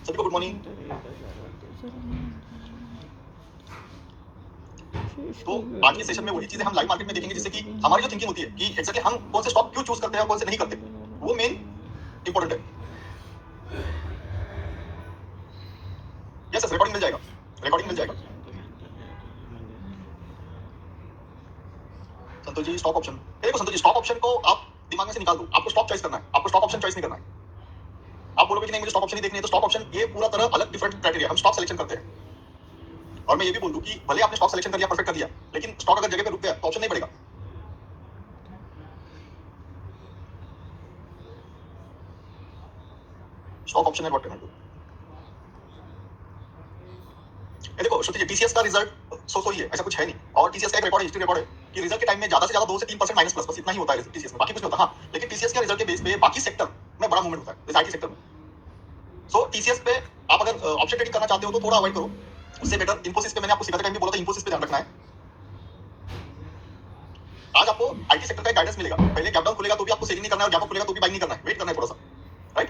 सभी को good morning. तो आज के सेशन में वही चीजें हम लाइव मार्केट में देखेंगे जिससे कि हमारी जो थिंकिंग होती है कि एक्जेक्टली हम कौन से स्टॉक क्यों चूज करते हैं और कौन से नहीं करते, वो मेन इंपॉर्टेंट है। यस, रिकॉर्डिंग मिल जाएगा, रिकॉर्डिंग मिल जाएगा। संतोष जी स्टॉक ऑप्शन, देखो संतोष जी स्टॉक ऑप्शन को आप दिमाग में से निकाल दो। आपको स्टॉक चॉइस करना है, आपको स्टॉक ऑप्शन चॉइस नहीं करना है। आप बोलोगे कि नहीं मुझे स्टॉक ऑप्शन ही देखनी है, तो स्टॉक ऑप्शन ये पूरा तरह अलग डिफरेंट क्राइटेरिया, हम स्टॉक सिलेक्शन करते हैं। और मैं ये भी बोल दूं कि भले आपने स्टॉक सिलेक्शन कर लिया, परफेक्ट कर लिया, लेकिन स्टॉक अगर जगह पे रुक गया तो ऑप्शन नहीं बढ़ेगा। स्टॉक ऑप्शन है व्हाट कैन आई डू। ये देखो श्रुति जी, टीसीएस का रिजल्ट सो ही है, ऐसा कुछ है नहीं। और टीसीएस का एक रिकॉर्ड है, हिस्ट्री रिकॉर्ड है कि रिजल्ट के टाइम में ज्यादा से ज्यादा 2 से 3% माइनस प्लस, बस इतना ही होता है टीसीएस में, बाकी कुछ नहीं होता। हाँ, लेकिन टीसीएस के रिजल्ट के बेस पे बाकी सेक्टर में बड़ा मूवमेंट होता है, जैसे आईटी सेक्टर में। सो टीसीएस पे आप अगर ऑप्शन ट्रेडिंग करना चाहते हो तो थोड़ा अवॉइड करो, उससे बेटर इंफोसिस पे, मैंने आपको सिखाते टाइम भी बोला था, इंफोसिस पे ध्यान रखना है। आज आपको आईटी सेक्टर का गाइडेंस मिलेगा। पहले गैप डाउन खुलेगा तो भी आपको सेलिंग नहीं करना है, और गैप अप खुलेगा तो भी बाइंग नहीं करना है, वेट करना है थोड़ा सा, right.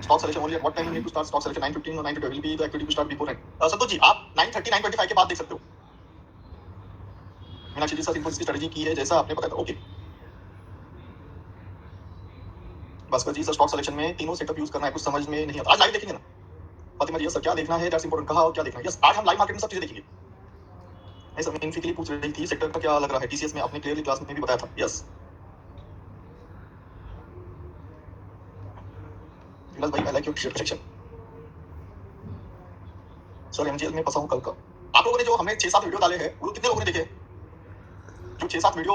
Stock selection only at what time you need to start stock selection 9:15 और 9:20 will be the activity to start before end. Santosh ji आप 9:30 9:25 के बाद देख सकते हो। मीनाक्षी जी सर इंफोसिस की स्ट्रेटजी की है जैसा आपने बताया था, ओके। भास्कर जी सर स्टॉक सिलेक्शन में तीनों सेटअप यूज करना है, कुछ समझ में नहीं आता। आज लाइव देखेंगे ना फातिमा जी, सर क्या देखना है, दैट्स इंपॉर्टेंट, कहा और क्या देखना है। यस, आज हम लाइव मार्केट में सब चीजें देखेंगे। नहीं सर, मैं इनफिकली पूछ रही थी सेक्टर का क्या लग रहा है, टीसीएस में आपने क्लियरली क्लास में भी बताया था। यस विलास भाई, I like your section. Sir MGL में फंसा हूं कल का। आप लोगों ने जो हमने 6-7 वीडियो डाले हैं, वो कितने लोगों ने देखे? जो 6-7 वीडियो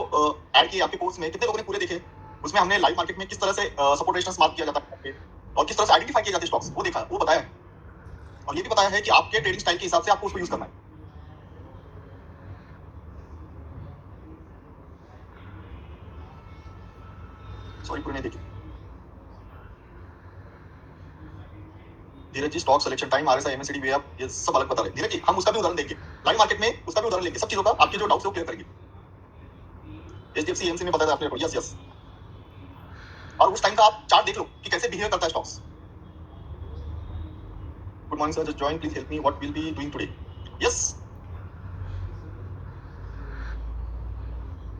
ऐड किए आपके कोर्स में, कितने लोगों ने पूरे देखे? उसमें हमने लाइव मार्केट में किस तरह से सपोर्ट रेजिस्टेंस मार्क किया जाता है और किस तरह से आइडेंटिफाई किए जाते हैं स्टॉक्स, वो देखा, वो बताया है। और ये भी बताया है कि आपके ट्रेडिंग स्टाइल के हिसाब से आपको उसको यूज करना है। सॉरी पूरे नहीं देखे। Dheeraj ji stock selection time, RSI, MSCD, way up, ये सब अलग बता रहे हैं। धीरज जी हम उसका भी उदाहरण देंगे लाइव मार्केट में, उसका भी उदाहरण लेंगे, सब चीजों का आपके जो डाउट्स है वो क्लियर करेंगे। एचडीएफसी एमसी में बताया था आपने, यस यस। और उस टाइम का आप चार्ट देख लो कि कैसे बिहेव करता है stocks. Good morning sir, just join, please help me, what will be doing today. Yes,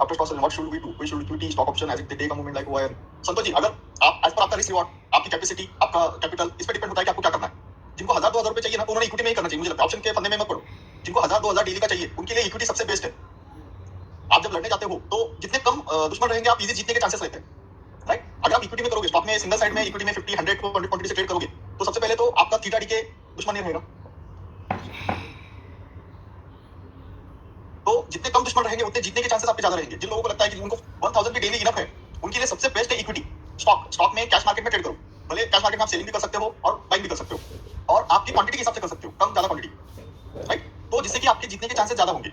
after stock selling what should we do, we should equity stock option as it take a movement like OIR. Santosh ji अगर आप as पर आपका risk reward, आपकी capacity, आपका capital, इस पे depend होता है कि आपको क्या करना है। जिनको 1000-2000 रुपए चाहिए ना, तो उन्होंने इक्विटी में ही करना चाहिए, मुझे लगता है ऑप्शन के फंदे में मत पड़ो। जिनको 1000-2000 डेली का चाहिए उनके लिए इक्विटी सबसे बेस्ट है। आप जब लड़ने जाते हो तो जितने कम दुश्मन रहेंगे आप इजी जीतने के चांसेस रहते हैं, राइट। अगर आप इक्विटी में करोगे, स्टॉक में सिंगल साइड में इक्विटी में 50, 100 क्वांटिटी से ट्रेड करोगे, तो सबसे पहले तो आपका थीटा डी के दुश्मन नहीं रहेगा। तो जितने कम दुश्मन रहेंगे उतने जीतने के चांसेस आपके ज्यादा रहेंगे। जिन लोगों को लगता है कि उनको 1000 की डेली इनफ है, उनके लिए सबसे बेस्ट है इक्विटी। स्टॉक में कैश मार्केट में ट्रेड करो, भले कैश मार्केट में आप सेलिंग भी कर सकते हो और बाइंग भी कर सकते हो, और आपकी क्वांटिटी के हिसाब से कर सकते हो, कम ज्यादा क्वांटिटी, राइट। तो जिससे कि आपके जीतने के चांसेस ज्यादा होंगे।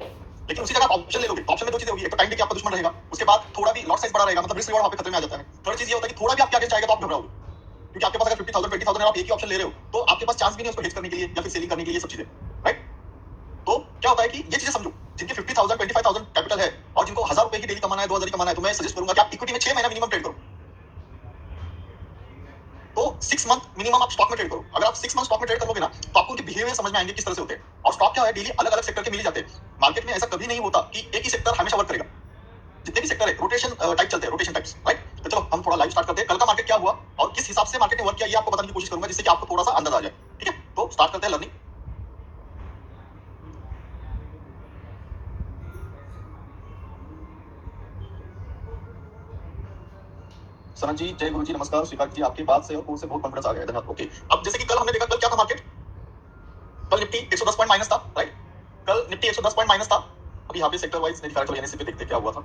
लेकिन उसी जगह आप ऑप्शन ले लोगे, ऑप्शन में दो चीजें होगी, एक तो टाइम देखिए आपका दुश्मन रहेगा, उसके बाद थोड़ा भी लॉट साइज बड़ा रहेगा, मतलब रिस्क रिवॉर्ड वहां पे खतरे में आ जाता है। थर्ड चीज ये होता है कि थोड़ा भी आपके आगे जाएगा तो आप घबराओगे, क्योंकि आपके पास अगर 50,000 20,000 आप एक ही ऑप्शन ले रहे हो तो आपके पास चांस भी नहीं उसको हेज करने के लिए या फिर सेलिंग करने के लिए, सब चीजें, राइट। तो क्या होता है कि ये चीजें समझो, जिनके 50,000 25,000 कैपिटल है और जिनको 1000 रुपए की डेली कमाना है, 2000 ही कमाना है, तो मैं सजेस्ट करूंगा कि आप इक्विटी में 6 महीना मिनिमम ट्रेड करो। तो 6 मंथ मिनिमम आप स्टॉक में ट्रेड करो। अगर आप 6 मंथ स्टॉक में ट्रेड करोगे ना, तो आपको उनके बिहेवियर समझ में आएंगे किस तरह से होते हैं। और स्टॉक क्या है, डेली अलग अलग सेक्टर के मिल जाते हैं। मार्केट में ऐसा कभी नहीं होता कि एक ही सेक्टर हमेशा वर्क करेगा। जितने भी सेक्टर है रोटेशन टाइप चलते हैं, रोटेशन टाइप्स, राइट। तो चलो हम थोड़ा लाइव स्टार्ट करते हैं, कल का मार्केट क्या हुआ और किस हिसाब से मार्केट ने वर्क किया, ये आपको बताने की कोशिश करूंगा, जिससे कि आपको थोड़ा सा अंदाजा आ जाए, ठीक है। तो स्टार्ट करते हैं लर्निंग। सनत जी जय गुरु जी, नमस्कार। स्वीकार जी आपकी बात से और कोर्स से बहुत कॉन्फिडेंस आ गया, धन्यवाद। ओके, अब जैसे कि कल हमने देखा, कल क्या था मार्केट, कल निफ्टी 110 पॉइंट माइनस था, राइट। कल निफ्टी 110 पॉइंट माइनस था। अभी यहाँ पे सेक्टर वाइज नहीं दिखा रहा, चलो एनएससी पे देखते क्या हुआ था।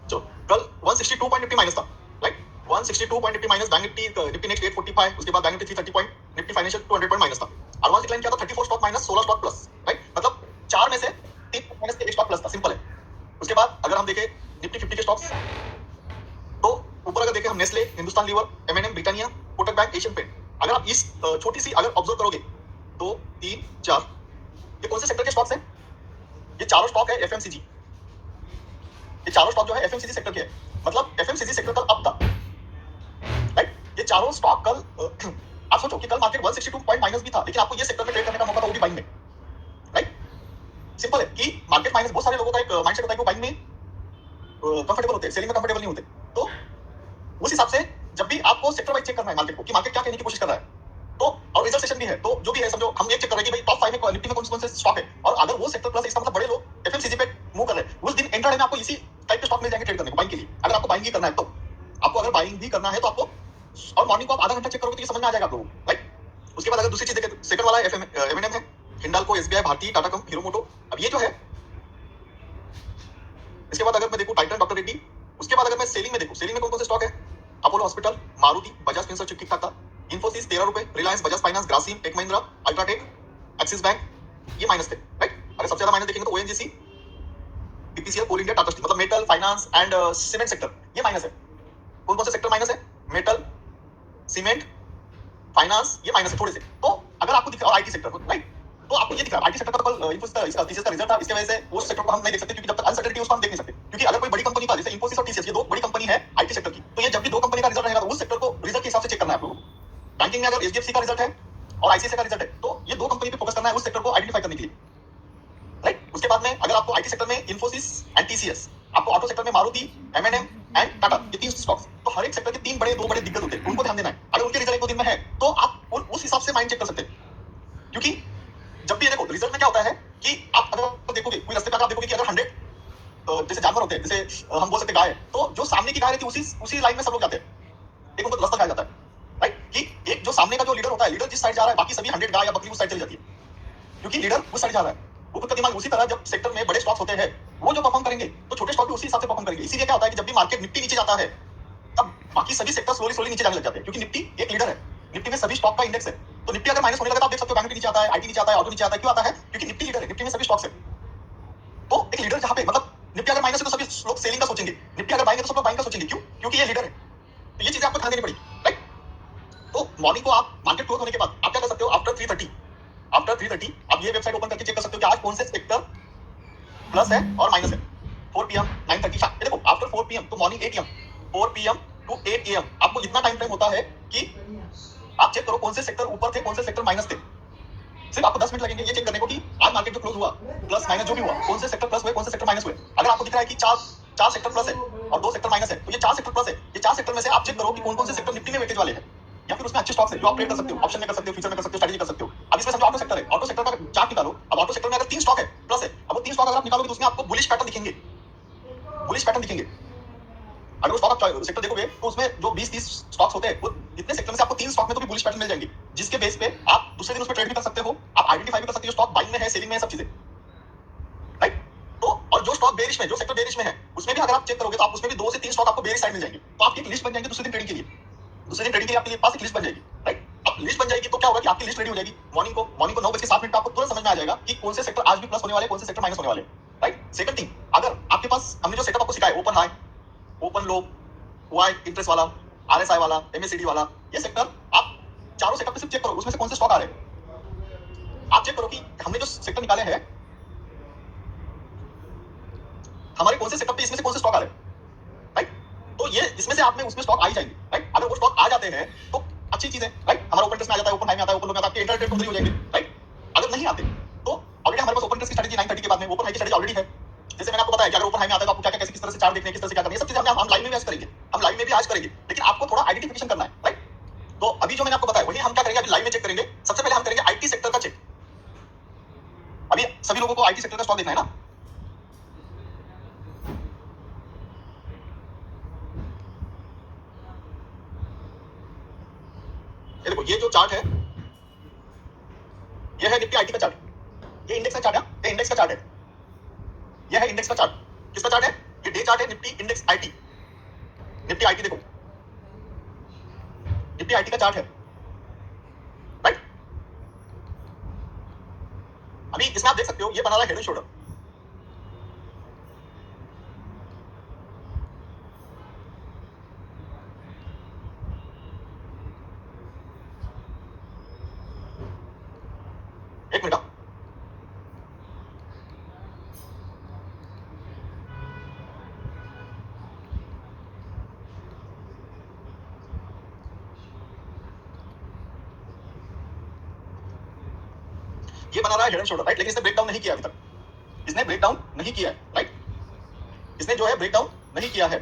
चलो कल 162 पॉइंट निफ्टी माइनस था, right. 162 point Nifty minus, bank Nifty next 845, उसके बाद bank Nifty 330 point, Nifty financial 200 point minus था। एडवांस डिक्लाइन क्या था, 34 stock minus, 16 stock plus, right. मतलब 4 में से 3 माइनस के 1 स्टॉक प्लस था, सिंपल है। उसके बाद अगर हम देखें निफ्टी 50 के स्टॉक्स, तो ऊपर अगर देखें हम Nestle, Hindustan Lever, MNM, Britannia, Kotak bank, Asian paint, अगर आप इस छोटी सी अगर ऑब्जर्व करोगे, 2 3 4, ये कौन से सेक्टर के स्टॉक्स हैं? ये चारों स्टॉक है एफएमसीजी। ये चारों स्टॉक जो है एफएमसीजी सेक्टर के है। मतलब एफएमसीजी सेक्टर कल अप था, चारों स्टॉक कल आप सोचो कि कल मार्केट 162 पॉइंट माइनस भी था, लेकिन आपको ये सेक्टर में ट्रेड करने का मौका था, वो भी बाइंग में, राइट? सिंपल है कि मार्केट माइनस, बहुत सारे लोगों का एक माइंडसेट होता है कि बाइंग में कंफर्टेबल होते हैं, सेलिंग में कंफर्टेबल नहीं होते। तो उस हिसाब से जब भी आपको सेक्टर वाइज चेक करना है मार्केट को कि मार्केट क्या कहने की कोशिश कर रहा है, तो और रिजल्ट सेशन भी है, तो जो भी है समझो हम एक चेक कर रहे हैं कि भाई टॉप 5 में निफ्टी में कौन से स्टॉक है, और अगर वो सेक्टर प्लस, इसका मतलब बड़े लोग एफएमसीजी पे मूव कर रहे हैं, उस दिन इंट्राडे में आपको इसी टाइप के स्टॉक मिल जाएंगे ट्रेड करने को बाइंग के लिए। अगर आपको बाइंग ही करना है तो आपको, अगर बाइंग भी करना है तो आपको, और मॉर्निंग को आप आधा घंटा चेक करोगे तो ये समझ में आ जाएगा आप लोगों को, राइट? उसके बाद अगर दूसरी चीज देखें, सेकंड वाला एमएनएम है, हिंडाल्को, एसबीआई, भारती, टाटा कंपनी, हीरो मोटो। अब ये जो है, इसके बाद अगर मैं देखूं टाइटन, डॉक्टर रेड्डी। उसके बाद अगर मैं सेलिंग में देखूं, सेलिंग में कौन कौन से स्टॉक है? Apollo hospital, Maruti, Bajaj Finserv ठीक ठीक था, इन्फोसिस 13 रुपए, Reliance, Bajaj finance, Grasim, tech Mahindra, UltraTech, Axis bank, ये माइनस थे, राइट? अगर सबसे ज्यादा माइनस देखेंगे तो ONGC, BPCL, coal India, Tata steel, मतलब metal, finance and cement sector, ये माइनस है। कौन कौन से सेक्टर माइनस है? मेटल, सीमेंट, फाइनेंस, ये माइनस है थोड़े से। तो अगर आपको दिख रहा है, और आईटी सेक्टर, राइट? तो आपको ये दिख रहा है आईटी सेक्टर का तो कल इन्फोसिस का, इसका टीसीएस का रिजल्ट था, इसकी वजह से उस सेक्टर को हम नहीं देख सकते, क्योंकि जब तक अनसर्टेनिटी उसको हम देख नहीं सकते। क्योंकि अगर कोई बड़ी कंपनी का, जैसे इन्फोसिस और टीसीएस, ये दो बड़ी कंपनी है आईटी सेक्टर की, तो ये जब भी दो कंपनी का रिजल्ट रहेगा तो उस सेक्टर को रिजल्ट के हिसाब से चेक करना है आपको। बैंकिंग में अगर एचडीएफसी का रिजल्ट है और आईसीआईसीआई का रिजल्ट है, तो ये दो कंपनी पे फोकस करना है उस सेक्टर को आइडेंटिफाई करने के लिए, राइट? उसके बाद में अगर आपको आईटी सेक्टर में इन्फोसिस एंड टीसीएस, आपको ऑटो सेक्टर में मारुति, एमएनएम एंड टाटा, ये तीन स्टॉक्स, तो हर एक सेक्टर के दो बड़े दिग्गज होते हैं, उनको ध्यान देना है। अगर उनके रिजल्ट एक दो दिन में है तो आप उस हिसाब से माइंड चेक कर सकते हैं। क्योंकि जब भी देखो रिजल्ट में क्या होता है कि आप अगर देखोगे कोई रास्ते पे, आप देखोगे कि अगर 100 जैसे जानवर होते हैं, जैसे हम बोल सकते गाय है, तो जो सामने की गाय रहती है उसी लाइन में सब लोग जाते हैं, एक उनको रास्ता कहा जाता है, राइट? कि एक जो सामने का जो लीडर होता है, लीडर जिस साइड जा रहा है, बाकी सभी 100 गाय या बकरी उस साइड चली जाती है, क्योंकि लीडर उस साइड जा रहा है। वो खुद का दिमाग उसी तरह, जब सेक्टर में बड़े स्टॉक्स होते हैं वो जो परफॉर्म करेंगे तो छोटे स्टॉक भी उसी हिसाब से परफॉर्म करेंगे। इसीलिए क्या होता है कि जब भी मार्केट निफ्टी नीचे जाता है तब बाकी सभी सेक्टर स्लोली स्लोली नीचे जाने लग जाते हैं, क्योंकि निफ्टी एक लीडर है, निफ्टी में सभी स्टॉक का इंडेक्स है। तो निफ्टी अगर माइनस होने लगा तो आप देख सकते हो बैंक नीचे आता है, आईटी नीचे आता है, ऑटो नीचे आता है। क्यों आता है? क्योंकि निफ्टी लीडर है, निफ्टी में सभी स्टॉक्स है। तो एक लीडर जहां पे, मतलब निफ्टी अगर माइनस है तो सभी लोग सेलिंग का सोचेंगे, निफ्टी अगर बाइंग है तो सब लोग बाइंग का सोचेंगे। क्यों? क्योंकि ये लीडर है। तो ये चीजें आपको ध्यान देनी पड़ेगी, राइट? तो मॉर्निंग को आप मार्केट क्लोज होने के बाद आप क्या कर सकते हो? आफ्टर 3:30 आप ये वेबसाइट ओपन करके चेक कर सकते हो कि आज कौन से सेक्टर प्लस है और माइनस है। 4 पीएम, 9:30, ये देखो आफ्टर 4 पीएम तो morning 8 AM, 4 PM to 8 AM आपको इतना टाइम फ्रेम होता है कि आप चेक करो कौन से सेक्टर ऊपर थे, कौन से सेक्टर माइनस थे। सिर्फ आपको 10 मिनट लगेंगे ये चेक करने को कि आज मार्केट जो क्लोज हुआ, प्लस माइनस जो भी हुआ, कौन से सेक्टर प्लस हुए, कौन से सेक्टर माइनस हुए। अगर आपको दिख रहा है कि चार सेक्टर प्लस है और 2 सेक्टर माइनस है, तो ये 4 सेक्टर प्लस है, ये 4 सेक्टर में से आप चेक करो कि कौन कौन से सेक्टर निफ्टी में वेटेज वाले हैं, या फिर उसमें अच्छे स्टॉक्स है जो आप ट्रेड कर सकते हो, ऑप्शन में कर सकते हो, फ्यूचर में कर सकते हो, स्ट्रेटजी कर सकते हो। अब इसमें समझो ऑटो सेक्टर है, ऑटो सेक्टर का चार्ट निकालो। अब ऑटो सेक्टर में अगर 3 स्टॉक है प्लस है, अब वो 3 स्टॉक अगर आप निकालोगे तो उसमें आपको बुलिश पैटर्न दिखेंगे, बुलिश पैटर्न दिखेंगे। अगर वो स्टॉक आप सेक्टर देखोगे तो उसमें जो 20-30 स्टॉक्स होते हैं, वो इतने सेक्टर में से आपको 3 स्टॉक में तो भी बुलिश पैटर्न मिल जाएंगे, जिसके बेस पे आप दूसरे दिन उस पर ट्रेड भी कर सकते हो, आप आइडेंटिफाई भी कर सकते हो स्टॉक बाइंग में है, सेलिंग में है, सब चीजें, राइट? तो और जो स्टॉक बेरिश में, जो सेक्टर बेरिश में है, उसमें भी अगर आप चेक करोगे तो आप उसमें भी 2 से 3 स्टॉक आपको बेरिश साइड मिल जाएंगे। तो आपकी एक लिस्ट बन जाएगी दूसरे दिन ट्रेडिंग के लिए, दूसरे दिन ट्रेडिंग के लिए आपके पास एक लिस्ट बन जाएगी, राइट? अब लिस्ट बन जाएगी तो क्या होगा कि आपकी लिस्ट रेडी हो जाएगी। मॉर्निंग को 9:07 पे आपको तुरंत समझ में आ जाएगा कि कौन से सेक्टर आज भी प्लस होने वाले, कौन से सेक्टर माइनस होने वाले, राइट? सेकंड थिंग, अगर आपके पास हमने जो सेटअप आपको सिखाया, open high, open low, Y interest वाला, आरएसआई वाला, एमएससीडी वाला, ये सेक्टर आप चारों सेक्टर पे सिर्फ चेक करो उसमें से कौन से स्टॉक आ रहे हैं। आप चेक करो कि हमने जो सेक्टर निकाले हैं, हमारे कौन से सेक्टर पे इसमें से कौन से स्टॉक आ रहे हैं, राइट? तो ये इसमें से आप में उसमें स्टॉक आ ही जाएंगे, राइट? अगर वो स्टॉक आ जाते हैं तो अच्छी चीज है, राइट? हमारा ओपन टेस्ट में आ जाता है, ओपन हाई में आता है, ओपन लो में आता है, आपके इंटरनेट हो जाएंगे, राइट? अगर नहीं आते तो ऑलरेडी हमारे पास ओपन टेस्ट की स्ट्रेटजी 9:30 के बाद में, ओपन हाई की स्ट्रेटजी ऑलरेडी है। जैसे मैंने आपको बताया कि अगर ओपन हाई में आता है तो आपको क्या क्या किस तरह से चार्ट देखने हैं, किस तरह से क्या करना है, ये सब चीजें हम लाइव में भी आज करेंगे, हम लाइव में भी आज करेंगे, लेकिन आपको थोड़ा आइडेंटिफिकेशन करना है, राइट? तो अभी जो मैंने आपको बताया वही हम क्या करेंगे, अभी लाइव में चेक करेंगे। सबसे पहले हम करेंगे आईटी सेक्टर का चेक। अभी सभी लोगों को आईटी सेक्टर का स्टॉक देखना है ना? ये देखो, ये जो चार्ट है ये है निफ्टी आईटी का चार्ट, ये इंडेक्स का चार्ट है, ये इंडेक्स का चार्ट है, ये है इंडेक्स का चार्ट। किसका चार्ट है? ये डे चार्ट है, Nifty index IT, Nifty IT देखो, निफ्टी आईटी का चार्ट है, राइट? अभी इसमें आप देख सकते हो ये बना रहा है हेड एंड शोल्डर, एक मिनट। ये बना रहा है हेड एंड शोल्डर, राइट, लेकिन इसने ब्रेक डाउन नहीं किया अभी तक, इसने ब्रेक डाउन नहीं किया है, राइट, इसने जो है ब्रेक डाउन नहीं किया है।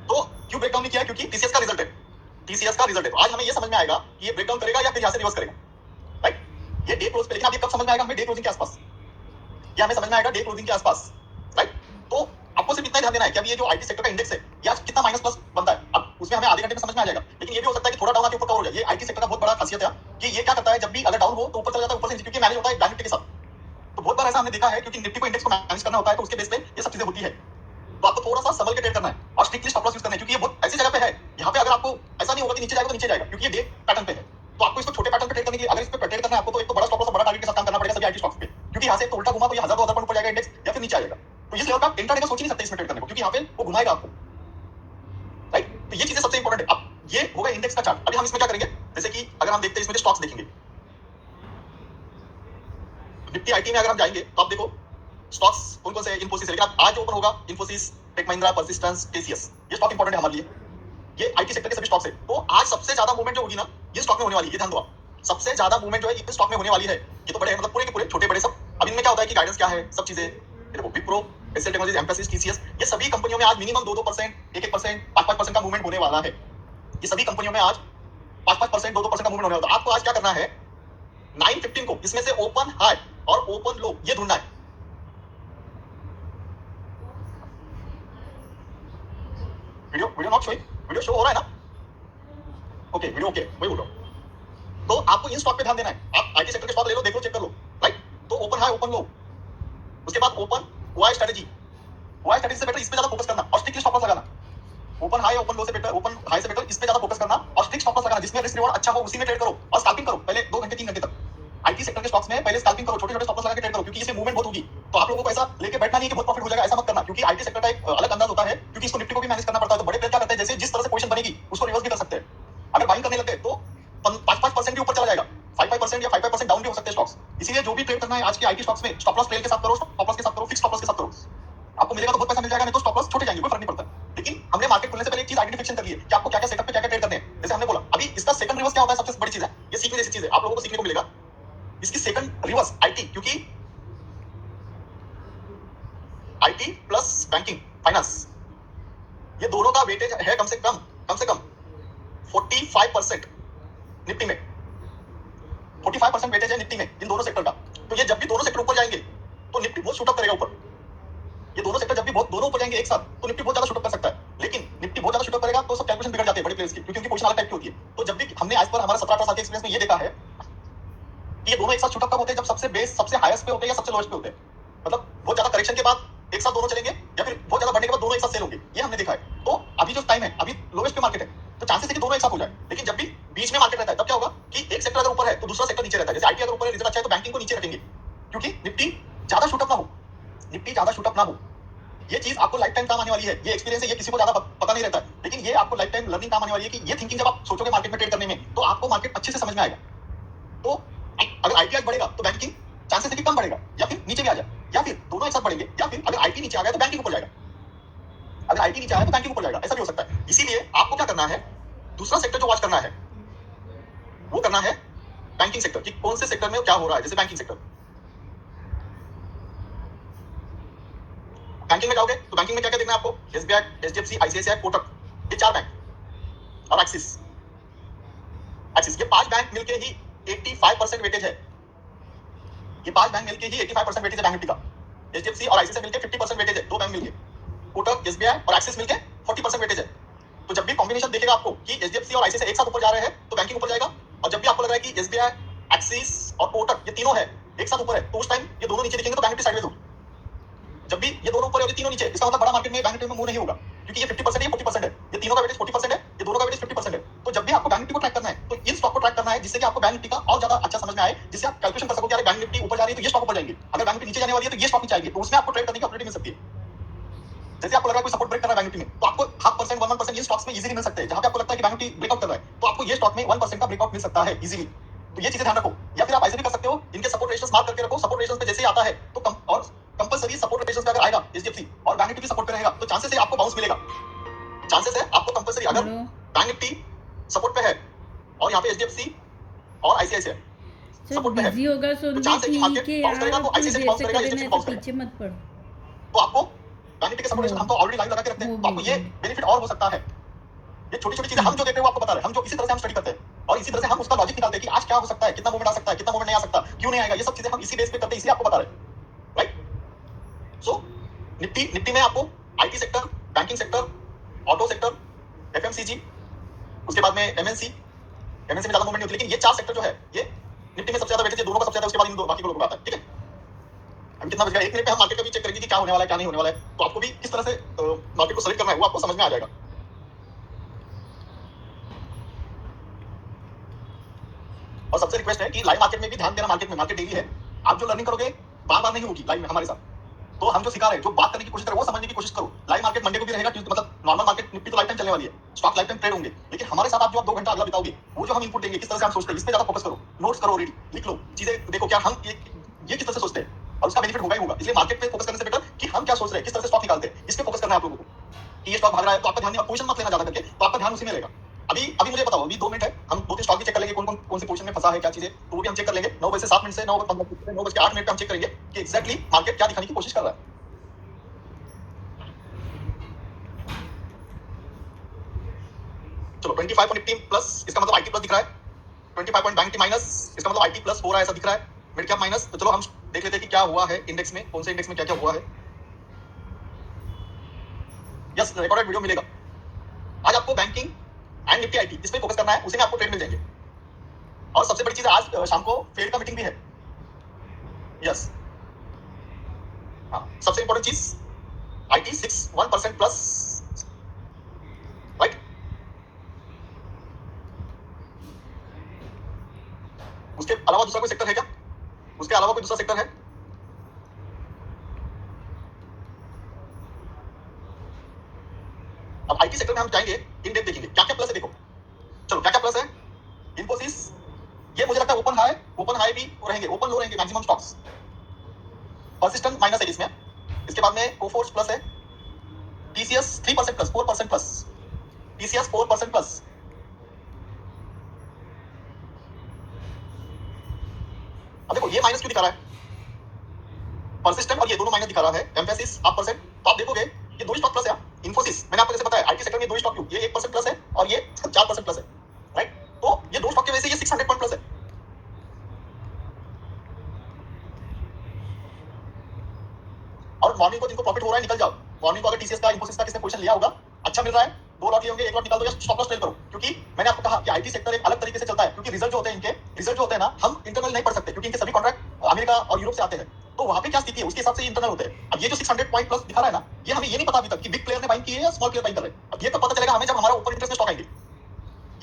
तो क्यों ब्रेक डाउन नहीं किया है? क्योंकि टीसीएस का रिजल्ट है, टीसीएस का रिजल्ट है। तो आज हमें ये समझ में आएगा कि ये ब्रेक डाउन करेगा या फिर यहां से रिवर्स करेगा, राइट, ये डे क्लोज पे, लेकिन अब ये कब समझ में आएगा हमें? डे क्लोजिंग के आसपास, ये हमें समझ में आएगा डे क्लोजिंग के आसपास, राइट। तो आपको सिर्फ इतना ध्यान देना है कि अभी ये जो आईटी सेक्टर का इंडेक्स है ये आज कितना माइनस प्लस बनता है, अब उसमें हमें आधे घंटे में समझ में आ जाएगा, लेकिन ये भी हो सकता है कि थोड़ा डाउन आके ऊपर कवर हो जाए। ये आईटी सेक्टर का बहुत बड़ा खासियत है कि ये क्या करता है, जब भी अगर डाउन हो तो ऊपर चला जाता है, ऊपर से क्योंकि मैनेज होता है बैंक निफ्टी के साथ। तो बहुत बार ऐसा हमने देखा है, क्योंकि निफ्टी को इंडेक्स को मैनेज करना होता है, तो उसके बेस पे ये सब चीजें होती है। तो आपको थोड़ा सा संभल के ट्रेड करना है और स्ट्रिक्टली स्टॉप लॉस यूज करना है, क्योंकि ये बहुत ऐसी जगह पे है यहाँ पे अगर आपको ऐसा नहीं होगा कि नीचे जाएगा तो नीचे जाएगा, क्योंकि ये डे पैटर्न पे है। तो आपको इसको छोटे पैटर्न पे ट्रेड करने की, अगर इस पे ट्रेड करना है आपको, तो एक तो बड़ा स्टॉप लॉस और बड़ा टारगेट के साथ काम करना पड़ेगा सभी आईटी स्टॉक्स पे, क्योंकि यहाँ से तो उल्टा घुमा तो ये 1000-2000 पॉइंट ऊपर जाएगा इंडेक्स या फिर नीचे आएगा। तो इस लेवल का इंट्राडे का सोच ही नहीं सकते इसमें ट्रेड करने को, क्योंकि यहाँ पे वो घुमाएगा आपको, राइट। तो ये चीजें सबसे इंपॉर्टेंट है। अब ये होगा इंडेक्स का चार्ट। अभी हम इसमें क्या करेंगे, जैसे कि अगर हम देखते हैं इसमें स्टॉक्स देखेंगे, निफ्टी आईटी में अगर हम जाएंगे तो आप देखो स्टॉक्स कौन कौन से है, इन्फोसिस है, लेकिन आज ओपन होगा Infosys, tech Mahindra, persistence, TCS, ये स्टॉक इंपॉर्टेंट है हमारे लिए, ये आईटी सेक्टर के सभी स्टॉक्स है। तो आज सबसे ज्यादा मूवमेंट जो होगी ना ये स्टॉक में होने वाली है, ये ध्यान दो आप, सबसे ज्यादा मूवमेंट जो है ये स्टॉक में होने वाली है। ये तो बड़े हैं, मतलब पूरे के पूरे, छोटे बड़े सब। अब इनमें क्या होता है कि गाइडेंस क्या है, सब चीजें देखो, Wipro, HCL technologies, emphasis, TCS, ये सभी कंपनियों में आज मिनिमम 2-2%, 1-1%, 5-5% का मूवमेंट होने वाला है। ये सभी कंपनियों में आज 5-5%, 2-2% का मूवमेंट होने वाला है। आपको आज क्या करना है, 9:15 को इसमें से ओपन हाई और ओपन लो ये ढूंढना है। Video not showing, video show हो रहा है ना? ओके, वीडियो ओके, वही बोल रहा हूं। तो आपको इन स्टॉक पे ध्यान देना है। आप आईटी सेक्टर के स्टॉक ले लो, देखो, चेक कर लो, राइट। तो ओपन हाई, ओपन लो, उसके बाद open Y strategy, Y strategy से बेटर इस पे ज्यादा फोकस करना और स्ट्रिक्टली स्टॉप लॉस लगाना। ओपन हाई, ओपन लो से बेटर, ओपन हाई से बेटर इस पे ज्यादा फोकस करना और स्ट्रिक्ट स्टॉप लॉस लगाना, जिसमें रिस्क रिवॉर्ड अच्छा हो उसी में ट्रेड करो और स्कैल्पिंग करो पहले 2 घंटे 3 घंटे तक। आईटी सेक्टर के स्टॉक्स में पहले स्कैल्पिंग करो, छोटे छोटे स्टॉप लॉस लगा के ट्रेड करो, क्योंकि इसमें मूवमेंट बहुत होगी। तो आप लोगों को ऐसा लेके बैठना नहीं कि बहुत प्रॉफिट हो जाएगा, ऐसा मत करना, क्योंकि आईटी सेक्टर का एक अलग अंदाज होता है, क्योंकि इसको निफ्टी को भी मैनेज करना पड़ता है। तो बड़े प्लेयर क्या करते हैं, जैसे जिस तरह से पोजीशन बनेगी उसको रिवर्स भी कर सकते हैं। अगर बाइंग करने लगे तो 5-5% भी ऊपर चला जाएगा, 5-5% या 5-5% डाउन भी हो सकते हैं स्टॉक्स। इसीलिए जो भी ट्रेड करना है आज के आईटी स्टॉक्स में, स्टॉप लॉस ट्रेल के साथ करो, स्टॉप लॉस के साथ करो, फिक्स स्टॉप लॉस के साथ करो। आपको मिलेगा तो बहुत पैसा मिल जाएगा, नहीं तो स्टॉप लॉस छोटे जाएंगे, कोई फर्क नहीं पड़ता। लेकिन हमने मार्केट खुलने से पहले एक चीज आइडेंटिफिकेशन कर ली है कि आपको क्या क्या सेटअप पे क्या क्या ट्रेड करने हैं। जैसे हमने बोला अभी इसका सेकंड रिवर्स क्या होता है, सबसे बड़ी चीज है, ये सीखने जैसी चीज है, आप लोगों को सीखने को मिलेगा इसकी सेकंड रिवर्स आईटी, क्योंकि आईटी प्लस बैंकिंग फाइनेंस ये दोनों का वेटेज है कम से कम 45% निफ्टी में, 45% वेटेज है निफ्टी में इन दोनों सेक्टर का। तो ये जब भी दोनों सेक्टर ऊपर जाएंगे तो निफ्टी बहुत शूट अप करेगा ऊपर। ये दोनों सेक्टर जब भी बहुत दोनों ऊपर जाएंगे एक साथ तो निफ्टी बहुत ज्यादा शूट अप कर सकता है, लेकिन निफ्टी बहुत ज्यादा शूट अप करेगा तो सब कैलकुलेशन बिगड़ जाते हैं बड़े प्लेयर्स की, क्योंकि उनकी पोजीशन अलग टाइप की होती है। तो जब भी हमने आज पर हमारा 17-18 साल के एक्सपीरियंस में ये देखा है कि ये दोनों एक साथ शूट अप कब होते हैं, जब सबसे बेस सबसे हाईएस्ट पे होते हैं या सबसे लोएस्ट पे होते हैं। मतलब बहुत ज्यादा करेक्शन के बाद एक साथ दोनों चलेंगे या फिर बहुत ज्यादा बढ़ने के बाद दोनों एक साथ सेल होंगे, ये हमने देखा है। तो अभी जो टाइम है, अभी लोएस्ट पे मार्केट है, तो चांसेस है कि दोनों एक साथ हो जाए। लेकिन जब भी बीच में मार्केट रहता है तब क्या होगा कि एक सेक्टर अगर ऊपर है तो दूसरा सेक्टर नीचे रहता है। जैसे आईटी अगर ऊपर है, रिजल्ट अच्छा है, तो बैंकिंग को नीचे रखेंगे, क्योंकि निफ्टी ज्यादा शूट अप ना हो, निफ्टी ज्यादा शूट अप ना हो। ये चीज आपको लाइफ टाइम काम आने वाली है, ये एक्सपीरियंस है, ये किसी को ज्यादा पता नहीं रहता है, लेकिन ये आपको लाइफ टाइम लर्निंग काम आने वाली है कि ये थिंकिंग जब आप सोचोगे मार्केट में ट्रेड करने में तो आपको मार्केट अच्छे से समझ में आएगा। तो अगर आईटी आज बढ़ेगा तो बैंकिंग चांसेस है कि कम बढ़ेगा या फिर नीचे भी आ जाए, या फिर दोनों एक साथ बढ़ेंगे, या फिर अगर आईटी नीचे आ गया तो बैंकिंग ऊपर जाएगा, अगर आईटी नीचे आया तो बैंकिंग ऊपर जाएगा, ऐसा भी हो सकता है। इसीलिए आपको क्या करना है, दूसरा सेक्टर जो वॉच करना है वो करना है बैंकिंग सेक्टर, कि कौन से सेक्टर में क्या हो रहा है। जैसे बैंकिंग सेक्टर, बैंकिंग में जाओगे तो बैंकिंग में क्या क्या देखना है आपको, एसबीआई, एचडीएफसी, आईसीआईसीआई, कोटक, ये 4 बैंक और एक्सिस, ये 5 बैंक मिलके ही 85% वेटेज है। ये 5 बैंक मिलके ही 85% वेटेज है बैंक निफ्टी का। एचडीएफसी और आईसीआईसीआई मिलके 50% वेटेज है, 2 बैंक मिलके। कोटक, एसबीआई और एक्सिस मिलके 40% वेटेज है। तो जब भी कॉम्बिनेशन देखेगा आपको कि एचडीएफसी और आईसीआईसीआई एक साथ ऊपर जा रहे हैं तो बैंकिंग ऊपर जाएगा, और जब भी आपको लग रहा है कि एसबीआई, एक्सिस और कोटक ये तीनों है एक साथ ऊपर है, तो उस टाइम ये दोनों नीचे दिखेंगे तो बैंक निफ्टी साइडवेज होगी। जब भी ये दोनों ऊपर है और ये तीनों नीचे, इसका मतलब बड़ा मार्केट में बैंक निफ्टी में मूव नहीं होगा, क्योंकि ये 50% है, ये 40% है, ये तीनों का वेटेज 40% है, ये दोनों का वेटेज 50% है। तो जब भी आपको बैंक निफ्टी को ट्रैक करना है तो इन स्टॉक को ट्रैक करना है, जिससे कि आपको बैंक निफ्टी का और ज्यादा अच्छा समझ में आए, जिससे आप कैलकुलेशन कर सको कि अरे बैंक निफ्टी ऊपर जा रही है तो ये स्टॉक ऊपर जाएंगे, अगर बैंक निफ्टी नीचे जाने वाली है तो ये स्टॉक नीचे आएंगे, तो उसमें आपको ट्रेड करने की अपॉर्चुनिटी मिल सकती है। जैसे आपको लग रहा है कोई सपोर्ट ब्रेक कर रहा है बैंक निफ्टी में, तो आपको 0.5%, 1% इन स्टॉक्स में इजीली मिल सकते हैं। जहां पे आपको लगता है कि बैंक निफ्टी ब्रेकआउट कर रहा है तो आपको ये स्टॉक में 1% का ब्रेकआउट मिल सकता है इजीली। तो ये चीजें ध्यान रखो, या फिर आप ऐसे भी कर सकते हो, इनके सपोर्ट रेशियोस मार्क करके रखो, सपोर्ट रेशियोस पे जैसे ही आता है तो कम और कंपलसरी सपोर्ट लोकेशन पे अगर आएगा एचडीएफसी और बैंक निफ्टी भी सपोर्ट पे रहेगा तो चांसेस है आपको बाउंस मिलेगा, चांसेस है आपको कंपलसरी अगर बैंक निफ्टी सपोर्ट पे है और यहाँ पे एचडीएफसी और आईसीआईसीआई सपोर्ट पे है बिजी होगा तो सुन चांस है कि ठीक मार्केट है बाउंस करेगा यार, तो तू आईसीआईसीआई भी देर बाउंस से करेगा, कर एचडीएफसी देना, भी ऐसे बाउंस करेगा। पीछे मत पड़। तो आपको बैंक निफ्टी के सपोर्ट हम तो ऑलरेडी लाइन लगा के रखते हैं, तो आपको ये बेनिफिट और हो सकता है। ये छोटी छोटी चीजें हम जो देख रहे हैं वो आपको बता रहे हैं, हम जो इसी तरह से हम स्टडी करते हैं और इसी तरह से हम उसका लॉजिक निकालते हैं कि आज क्या हो सकता है, कितना मूवमेंट आ सकता है, कितना मूवमेंट नहीं आ सकता, क्यों नहीं आएगा, ये सब चीजें हम इसी बेस पे करते हैं, इसलिए आपको बता रहे हैं, राइट। सो निफ्टी में आपको IT sector, banking sector, auto sector, FMCG, उसके बाद में एमएनसी में ज्यादा मूवमेंट नहीं होती, लेकिन ये चार सेक्टर जो है ये निफ्टी में सबसे ज्यादा वेटेज है, दोनों का सबसे ज्यादा, उसके बाद इन दो बाकी लोगों को आता है, ठीक है। अभी कितना बच गया, एक मिनट में हम मार्केट का भी चेक करेंगे कि क्या होने वाला है क्या नहीं होने वाला है, तो आपको भी किस तरह से मार्केट को सेलेक्ट करना है वो आपको समझ में आ जाएगा। और सबसे रिक्वेस्ट है कि लाइव मार्केट में भी ध्यान देना, मार्केट में मार्केट डेली है, आप जो लर्निंग करोगे बार बार नहीं होगी लाइव में हमारे साथ, तो हम जो सिखा रहे हैं, जो बात करने की कोशिश करो वो समझने की कोशिश करो। लाइव मार्केट मंडे को भी रहेगा, ट्यूसडे मतलब नॉर्मल मार्केट निफ्टी तो लाइफ टाइम चलने वाली है, स्टॉक लाइफ टाइम ट्रेड होंगे, लेकिन हमारे साथ आप जो 2 घंटा अगला बिताओगे वो जो हम इनपुट देंगे, किस तरह से हम सोचते हैं, इस पे ज्यादा फोकस करो, नोट्स करो, ऑलरेडी लिख लो चीजें, देखो क्या हम ये किस तरह से सोचते हैं और उसका बेनिफिट होगा ही होगा। इसलिए मार्केट पे फोकस करने से बेटर कि हम क्या सोच रहे हैं, किस तरह से स्टॉक निकालते हैं, इस पे फोकस करना है आप लोगों को कि ये स्टॉक भाग रहा है तो आपका ध्यान पोजीशन मत लेना ज्यादा करके, तो आपका ध्यान उसी में रहेगा। अभी मुझे बताओ, अभी 2 मिनट है, हम 2-3 स्टॉक भी चेक कर लेंगे, कौन सी पोजीशन में फंसा है, क्या चीजें, तो वो भी हम चेक कर लेंगे। 9 बजे से 7 मिनट से 9 बजे 15 9 बजे 8 मिनट पे हम चेक करेंगे कि एग्जैक्टली मार्केट क्या दिखाने की कोशिश कर रहा है। चलो 25 पॉइंट निफ्टी प्लस, इसका मतलब आईटी प्लस दिख रहा है, 25 पॉइंट बैंक निफ्टी माइनस, इसका मतलब आईटी प्लस हो रहा है, ऐसा दिख रहा है, मिड कैप माइनस। तो चलो हम देख लेते हैं कि क्या हुआ है इंडेक्स में, कौन से इंडेक्स में क्या क्या हुआ है। यस, रिकॉर्डेड वीडियो मिलेगा। आज आपको बैंकिंग एंड निफ्टी आईटी इस पे फोकस करना है, उसी में आपको ट्रेड मिल जाएंगे। और सबसे बड़ी चीज, आज शाम को फेड का मीटिंग भी है। यस, हाँ, सबसे इंपॉर्टेंट चीज आईटी 1% प्लस, राइट। उसके अलावा दूसरा कोई सेक्टर है क्या, उसके अलावा कोई दूसरा सेक्टर है? अब आईटी सेक्टर में हम जाएंगे, इन डेप्थ देखेंगे क्या क्या प्लस है, देखो चलो क्या क्या प्लस है। इन्फोसिस, ये मुझे लगता है ओपन हाई भी रहेंगे, ओपन लो रहेंगे मैक्सिमम स्टॉक्स। परसिस्टेंट माइनस है इसमें, इसके बाद में कोफोर्स प्लस है, TCS 3% plus, 4% plus, TCS 4% plus. अब देखो ये माइनस क्यों दिखा रहा है, परसिस्टेंट और ये दोनों माइनस दिखा रहा है, एम्फेसिस 0.5%, तो आप देखोगे ये दो स्टॉक प्लस है। इन्फोसिस मैंने आपको जैसे बताया आईटी सेक्टर में दो स्टॉक क्यों, ये 1% प्लस है और ये 4% प्लस है, राइट। तो ये दो स्टॉक की वजह से ये 600 पॉइंट प्लस है। और मॉर्निंग को जिनको प्रॉफिट हो रहा है निकल जाओ, मॉर्निंग को अगर टीसीएस का इन्फोसिस का किसने पोजीशन लिया होगा, अच्छा मिल रहा है, 2 लॉट लिए होंगे, 1 लॉट निकाल दो या स्टॉप लॉस ट्रेड करो, क्योंकि मैंने आपको कहा कि आईटी सेक्टर एक अलग तरीके से चलता है, क्योंकि रिजल्ट जो होते हैं इनके, रिजल्ट जो होते हैं ना, हम इंटरनल नहीं पढ़ सकते, क्योंकि इनके सभी कॉन्ट्रैक्ट अमेरिका और यूरोप से आते हैं, तो वहां पे क्या स्थिति है उसके हिसाब से इंटरनल होते हैं। अब ये जो 600 पॉइंट प्लस दिखा रहा है ना, ये हमें ये नहीं पता अभी तक कि बिग प्लेयर ने बाइंग की है या स्मॉल प्लेयर बाइंग कर रहे हैं। अब ये कब पता चलेगा हमें, जब हमारा ओपन इंटरेस्ट में स्टॉक आएंगे,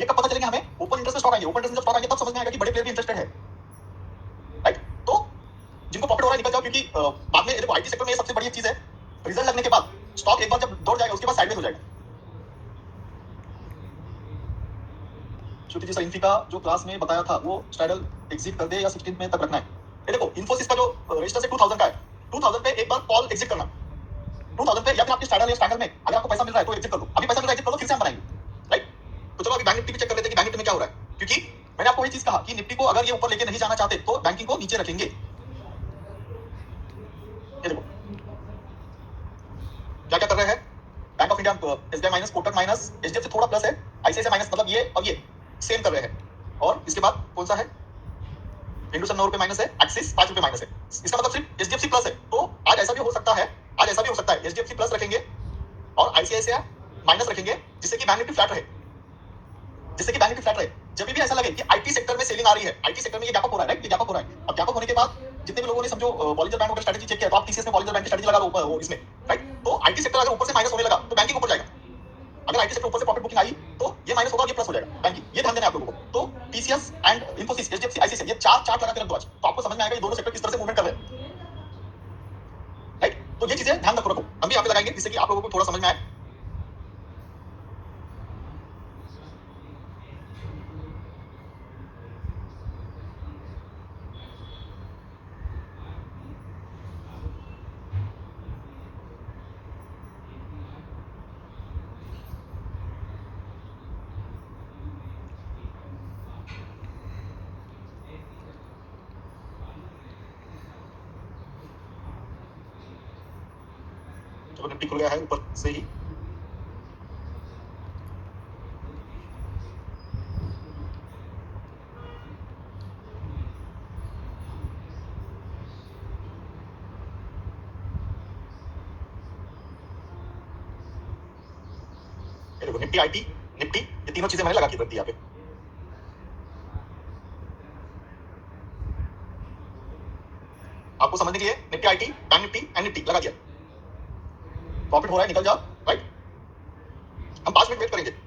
ये कब पता चलेगा हमें, ओपन इंटरेस्ट में स्टॉक आएंगे, ओपन इंटरेस्ट में जब स्टॉक आएंगे तब समझ में आएगा कि बड़े प्लेयर भी इंटरेस्टेड है, राइट। तो जिनको प्रॉफिट हो रहा है निकल जाओ, क्योंकि बाद में देखो आईटी सेक्टर में ये सबसे बड़ी चीज है, रिजल्ट लगने के बाद स्टॉक एक बार जब दौड़ जाएगा उसके बाद साइडवेज हो जाएगा। श्रुति जी सर, इन्फी का जो क्लास में बताया था वो स्टाइडल एग्जिट कर दे या 16 में तक रखना है। ये देखो इन्फोसिस का जो रजिस्टर से 2000 का है, 2000 पे एक बार कॉल एग्जिट करना, 2000 पे, या फिर आपके स्टाइडल या स्टैंडर्ड में अगर आपको पैसा मिल रहा है तो एग्जिट कर दो, अभी पैसा मिल रहा है एग्जिट कर दो, फिर से हम बनाएंगे, राइट। तो चलो अभी बैंक निफ्टी भी चेक कर लेते हैं कि बैंक निफ्टी में क्या हो रहा है, क्योंकि मैंने आपको वही चीज कहा कि निफ्टी को अगर ये ऊपर लेके नहीं जाना चाहते तो बैंकिंग को नीचे रखेंगे। ये देखो क्या क्या कर रहे हैं, bank of India SBI minus, Kotak minus, HDFC थोड़ा प्लस है, आईसीआईसीआई माइनस, मतलब ये और ये सेम कर रहे हैं। और इसके बाद कौन सा है, हिंदुस्तान 9 रुपए माइनस है, एक्सिस 5 रुपए माइनस है, इसका मतलब सिर्फ एचडीएफसी प्लस है। तो आज ऐसा भी हो सकता है, आज ऐसा भी हो सकता है एचडीएफसी प्लस रखेंगे और आईसीआईसीआई माइनस रखेंगे, जिससे कि बैंक निफ्टी फ्लैट रहे, जिससे कि बैंक निफ्टी फ्लैट रहे। जब भी ऐसा लगे कि आईटी सेक्टर में सेलिंग आ रही है, आईटी सेक्टर में ये गैप अप हो रहा है, राइट, ये गैप अप हो रहा है। अब गैप अप होने के बाद जितने भी लोगों ने समझो बॉलिंजर बैंड का स्ट्रेटजी चेक किया, तो आप टीसीएस में बॉलिंजर बैंड की स्ट्रेटजी लगा दो वो इसमें, राइट। तो आईटी सेक्टर अगर ऊपर से माइनस होने लगा तो बैंकिंग ऊपर जाएगा, अगर आईटी सेक्टर ऊपर से प्रॉफिट बुकिंग आई तो ये माइनस होगा और ये प्लस हो जाएगा बैंकिंग, ये ध्यान देना है आप लोगों को। तो TCS and Infosys, HDFC, ICICI, ये चार चार्ट लगा के रख दो आज, तो आपको समझ में आएगा ये दोनों सेक्टर किस तरह से मूवमेंट कर रहे हैं, राइट। तो ये चीजें ध्यान रखो, हम भी यहाँ पे लगाएंगे जिससे कि आप लोगों को थोड़ा समझ में आए। तो निफ्टी खुल गया है ऊपर से ही। ये देखो निफ्टी आईटी निफ्टी, ये तीनों चीजें मैंने लगा के रख दी यहाँ पे। आपको समझने के लिए Nifty IT, bank Nifty and Nifty लगा दिया। प्रॉफिट हो रहा है, निकल जाओ, राइट। हम 5 मिनट वेट करेंगे।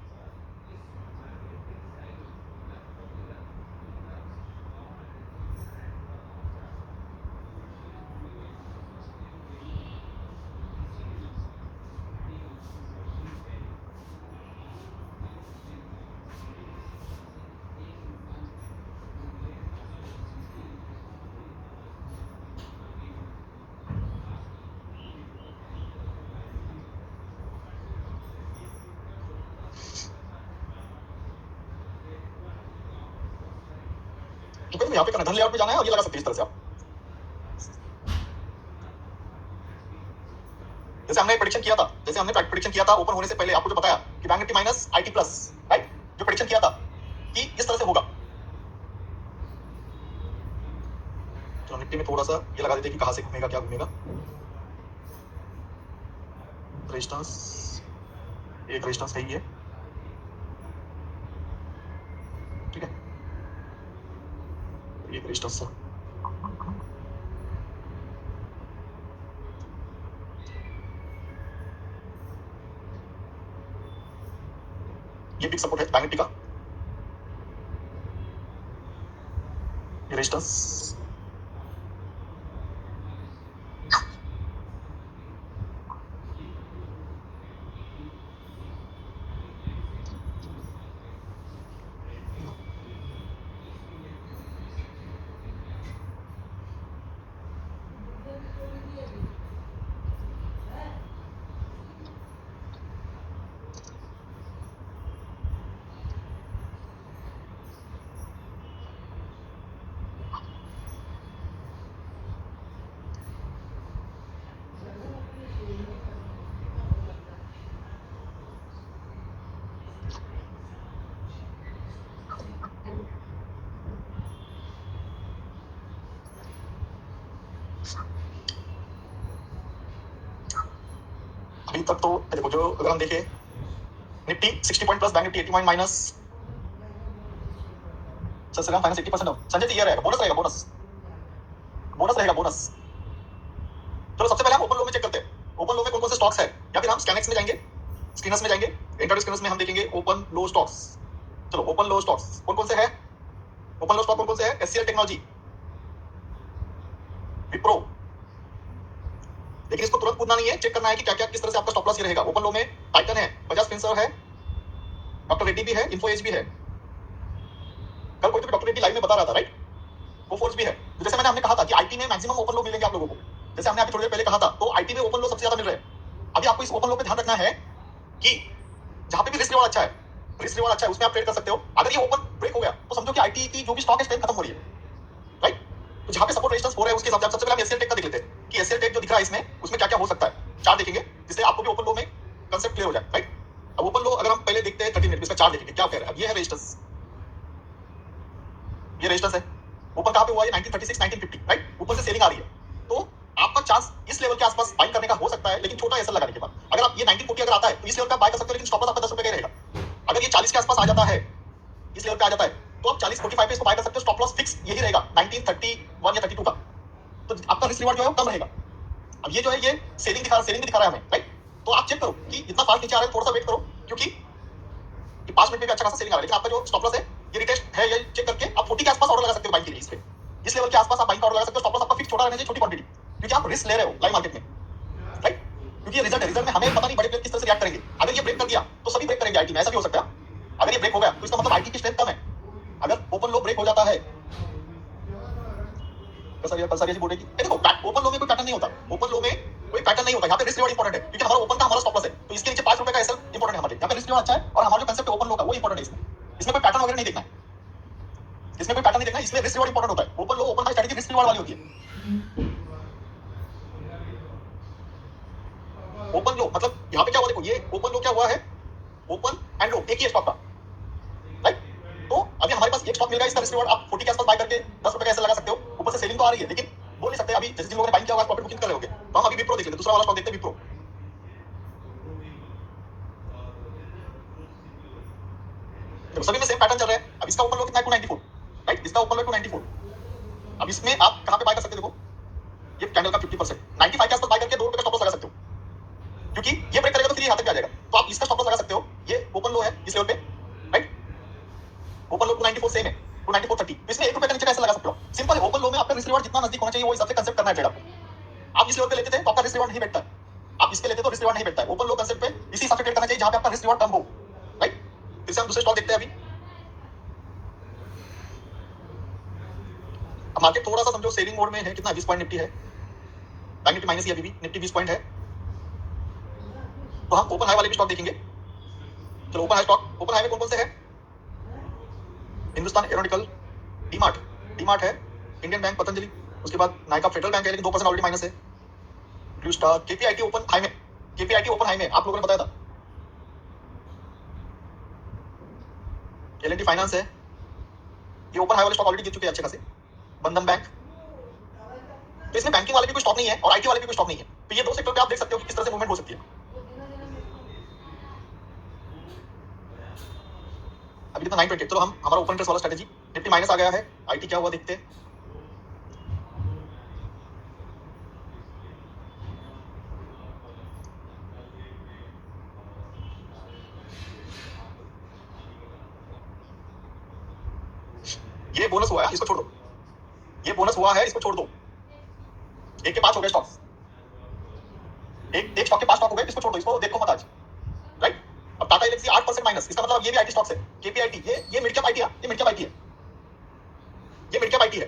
तो यहाँ पे धन लेआउट पे जाना है और ये लगा सकते हैं इस तरह से आप। जैसे हमने प्रेडिक्शन किया था ओपन होने से पहले, आपको जो बताया कि bank Nifty minus IT plus, right, जो प्रेडिक्शन किया था कि इस तरह से होगा। तो निफ्टी में थोड़ा सा ये लगा देते कि कहां से घूमेगा, क्या घूमेगा। रेजिस्टेंस, एक रेजिस्टेंस है ही है, ठीक है, एक रेजिस्टेंस है। ये बिग सपोर्ट है बैंक निफ्टी का, ये रेजिस्टेंस। अभी तक तो देखो, जो अगर हम देखें Nifty 60 point plus, bank Nifty 80 point minus, चल फाइनेंस 80% डाउन। संजय जी ये रहेगा, बोनस रहेगा, बोनस रहेगा, बोनस। चलो सबसे पहले हम ओपन लो में चेक करते हैं, ओपन लो में कौन कौन से स्टॉक्स है, या फिर हम स्कैनेक्स में जाएंगे, स्क्रीनर्स में जाएंगे, इंट्राडे स्क्रीनर्स में हम देखेंगे ओपन लो स्टॉक्स। चलो ओपन लो स्टॉक्स कौन कौन से है, ओपन लो स्टॉक कौन कौन से है, एचसीएल टेक्नोलॉजी, विप्रो। लेकिन इसको तुरंत कूदना नहीं है, चेक करना है कि क्या क्या किस तरह से आपका स्टॉप लॉस रहेगा। ओपन लो में टाइटन है, बजाज फिनसर्व है, डॉक्टर रेड्डी भी है, इन्फो एज भी है। कल कोई तो डॉक्टर रेड्डी लाइव में बता रहा था, राइट, कोफोर्ज भी है। तो जैसे हमने कहा था कि आईटी में मैक्सिमम ओपन लो मिलेंगे आप लोगों को, जैसे हमने अभी थोड़ी देर पहले कहा था, तो आईटी में ओपन लो सबसे ज्यादा मिल रहे हैं। अभी आपको इस ओपन लो पे ध्यान रखना है कि जहां पे भी रिस्क रिवॉर्ड अच्छा है, रिस्क रिवॉर्ड अच्छा है, उसमें आप ट्रेड कर सकते हो। अगर ये ओपन ब्रेक हो गया तो समझो कि आईटी की जो भी स्टॉक है स्ट्रेंथ खत्म हो रही है, राइट। तो जहां पे सपोर्ट रेजिस्टेंस हो रहा है उसके हिसाब से सबसे पहले हम एचसीएल टेक का देख लेते हैं कि एचसीएल टेक जो दिख रहा है इसमें, उसमें क्या क्या हो सकता है। चार्ट देखेंगे जिससे आपको भी ओपन लो में कंसेप्ट क्लियर हो जाए, राइट। अब ओपन लो अगर हम पहले देखते हैं 30 मिनट इसका चार्ट देखेंगे क्या कह रहा है। अब ये है रेजिस्टेंस, ये रेजिस्टेंस है। ओपन कहां पे हुआ है, 1936 1950, राइट। ऊपर से सेलिंग आ रही है, तो आपका चांस इस लेवल के आसपास बाइंग करने का हो सकता है, लेकिन छोटा एसएल लगाने के बाद। अगर आप ये 1940 अगर आता है तो इस लेवल पे बाय कर सकते हो, लेकिन स्टॉप लॉस आपका 10 रुपए का रहेगा। अगर ये 40 के आसपास आ जाता है, इस लेवल पे आ जाता है, तो आप 40-45 पे इसको बाय कर सकते हो। स्टॉप लॉस फिक्स यही रहेगा 1931 या 32 का, तो आपका रिस्क रिवॉर्ड जो है वो कम रहेगा। अब ये जो है ये सेलिंग भी दिखा रहा है हमें, राइट। तो आप चेक करो कि इतना फास्ट नीचे आ रहा है, थोड़ा सा वेट करो, क्योंकि 5 मिनट में भी अच्छा खासा सेलिंग आ रहा है। लेकिन आपका जो स्टॉप लॉस है ये रिटेस्ट है, ये चेक करके आप 40 के आसपास ऑर्डर लगा सकते हो बाइंग के लिए। इस लेवल के आसपास आप बाइंग का ऑर्डर लगा सकते हो। स्टॉप लॉस आपका फिक्स छोटा रहना चाहिए, छोटी क्वांटिटी, क्योंकि आप रिस्क ले रहे हो लाइव मार्केट में, राइट। क्योंकि ये रिजल्ट है, रिजल्ट में हमें पता नहीं बड़े प्लेयर किस तरह से रिएक्ट करेंगे। अगर ये ब्रेक कर दिया तो सभी ब्रेक करेंगे आईटी में, ऐसा भी हो सकता है। अगर ये ब्रेक हो गया तो इसका मतलब आईटी की स्ट्रेंथ कम है। अगर ओपन लो ब्रेक हो जाता है, कल बोल रहे कि देखो ओपन लो में कोई पैटर्न नहीं होता, ओपन लो में कोई पैटर्न नहीं होता। यहाँ पे रिस्क रिवॉर्ड इंपॉर्टेंट है, क्योंकि हमारा ओपन का हमारा स्टॉप लॉस है, तो इसके नीचे 5 रुपए का एसएल इंपॉर्टेंट है हमारे। यहाँ पे रिस्क रिवॉर्ड अच्छा है, और हमारा जो कंसेप्ट है ओपन लो का वो इंपॉर्टेंट है। इसमें कोई पैटर्न वगैरह नहीं देखना है, इसमें कोई पैटर्न नहीं देखना है, इसमें रिस्क रिवॉर्ड इंपॉर्टेंट होता है। ओपन लो, open high strategy risk reward वाली होती है। ओपन लो मतलब यहाँ पे क्या हुआ देखो, ये ओपन लो क्या हुआ है, ओपन एंड लो एक ही स्टॉक का, राइट। तो अभी हमारे पास एक स्टॉक मिल गया, इसका रिस्क रिवॉर्ड आप 40 के आसपास बाय करके 10 रुपए का ऐसे लगा सकते हो, ऊपर से सेलिंग तो आ रही है, लेकिन बोल नहीं सकते अभी, जैसे जिन लोगों ने बाइंग किया हुआ प्रॉफिट बुकिंग कर रहे होंगे। तो हम अभी विप्रो देख लेते हैं, दूसरा वाला स्टॉक देखते हैं विप्रो। तो सभी में सेम पैटर्न चल रहा है। अब इसका ओपन लो कितना है 294, राइट, इसका ओपन लो 294। अब इसमें आप कहां पे बाय कर सकते हो देखो, ये कैंडल का 50% 95 के आसपास बाय करके 2 रुपए का स्टॉप लॉस लगा सकते हो, क्योंकि ये ब्रेक करेगा तो फिर यहां तक भी आ जाएगा, तो आप इसका स्टॉप लॉस लगा सकते हो। ये ओपन लो है इस लेवल पे, राइट, ओपन लो 294 सेम है, 294.30, तो इसमें 1 रुपए का नीचे कैसे लगा सकते हो, सिंपल है। ओपन लो में आपका रिस्क रिवॉर्ड जितना नजदीक होना चाहिए वो हिसाब से कंसेप्ट करना है ट्रेड आपको। आप इस लेवल पे लेते थे तो आपका रिस्क रिवॉर्ड नहीं बैठता है, आप इसके लेते तो रिस्क रिवॉर्ड नहीं बैठता है। ओपन लो कंसेप्ट पे इसी हिसाब से ट्रेड करना चाहिए जहां पे आपका रिस्क रिवॉर्ड कम हो, राइट। फिर से हम दूसरे स्टॉक देखते हैं अभी। अब मार्केट थोड़ा सा समझो सेलिंग मोड में है, कितना 20 पॉइंट निफ्टी है, बैंक निफ्टी माइनस ही अभी भी, निफ्टी 20 पॉइंट है। तो हम ओपन हाई वाले भी स्टॉक देखेंगे। चलो open high stock, open high में कौन कौन से है, हिंदुस्तान एरोनॉटिकल, डीमार्ट, डीमार्ट है, इंडियन बैंक, पतंजलि, उसके बाद नायका, फेडरल बैंक है लेकिन 2% ऑलरेडी माइनस है, blue star, KPIT open high में, केपीआईटी ओपन हाई में आप लोगों ने बताया था, एलएनटी फाइनेंस है, ये ओपन हाई वाले स्टॉक ऑलरेडी गिर चुके हैं अच्छे खासे, बंधन बैंक। तो इसमें बैंकिंग वाले भी कोई स्टॉक नहीं है और आईटी वाले भी कोई स्टॉक नहीं है, तो ये दो सेक्टर पे आप देख सकते हो कि किस तरह से मूवमेंट हो सकती है। अभी कितना 928, चलो हम हमारा ओपन इंटरेस्ट वाला स्ट्रेटेजी, निफ्टी माइनस आ गया है, आईटी क्या हुआ देखते हैं। ये बोनस हुआ है, इसको छोड़ दो, ये बोनस हुआ है, इसको छोड़ दो। एक के 5 हो गए स्टॉक्स, एक स्टॉक के 5 स्टॉक हो गए, इसको छोड़ दो, इसको देखो मत आज, राइट। अब टाटा एलेक्सी 8% माइनस, इसका मतलब ये भी आईटी स्टॉक्स है, केपीआईटी, ये मिड कैप आईटी है, ये मिड कैप आईटी है, ये मिड कैप आईटी है।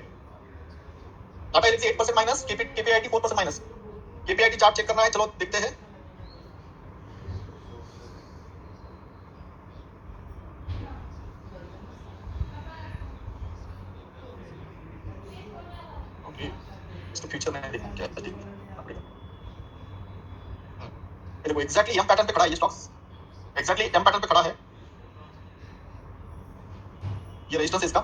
Tata Elxsi 8% minus, KPIT 4% minus. KPIT chart check करना है, चलो देखते हैं। ओके, इसको फ्यूचर में देखना क्या है, देखना पड़ेगा। देखो एग्जैक्टली एम पैटर्न पे खड़ा है ये स्टॉक्स, एग्जैक्टली एम पैटर्न पे खड़ा है, ये रेजिस्टेंस इसका,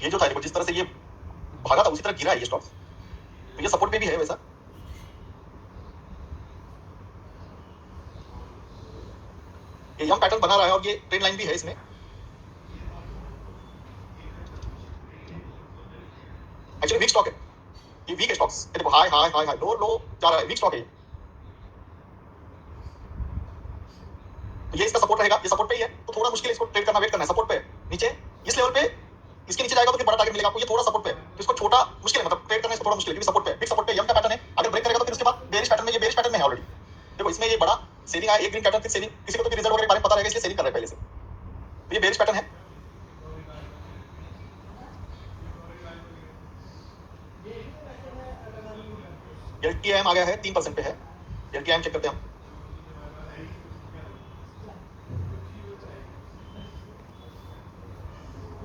ये जो था देखो जिस तरह से ये भागा था उसी तरह गिरा है ये स्टॉक्स, तो ये सपोर्ट पे भी है वैसा। ये यम पैटर्न बना रहा है और ये ट्रेंड लाइन भी है इसमें। एक्चुअली वीक स्टॉक है ये, वीक स्टॉक्स, ये देखो high high high high low low जा रहा है, वीक स्टॉक है ये। तो ये इसका सपोर्ट रहेगा, ये सपोर्ट पे ही है, तो थोड़ा मुश्किल है इसको ट्रेड करना, वेट करना है, सपोर्ट पे नीचे इस लेवल पे, इसके नीचे जाएगा तो फिर बड़ा टारगेट मिलेगा आपको, ये थोड़ा सपोर्ट पे है तो इसको छोटा मुश्किल है, मतलब ट्रेड करना इसको थोड़ा मुश्किल है, क्योंकि सपोर्ट पे, बिग सपोर्ट पे यम का पैटर्न है, अगर ब्रेक करेगा तो फिर उसके बाद बेरिश पैटर्न में, ये बेरिश पैटर्न में है ऑलरेडी। देखो इसमें ये बड़ा सेलिंग आया, एक ग्रीन पैटर्न, फिर सेलिंग, किसी को तो रिजल्ट वगैरह बारे में पता रहेगा इसलिए सेलिंग कर रहा है पहले से, तो ये बेरिश पैटर्न है। एलटीआईएम आ गया है 3% पे है, एलटीआईएम चेक करते हैं हम।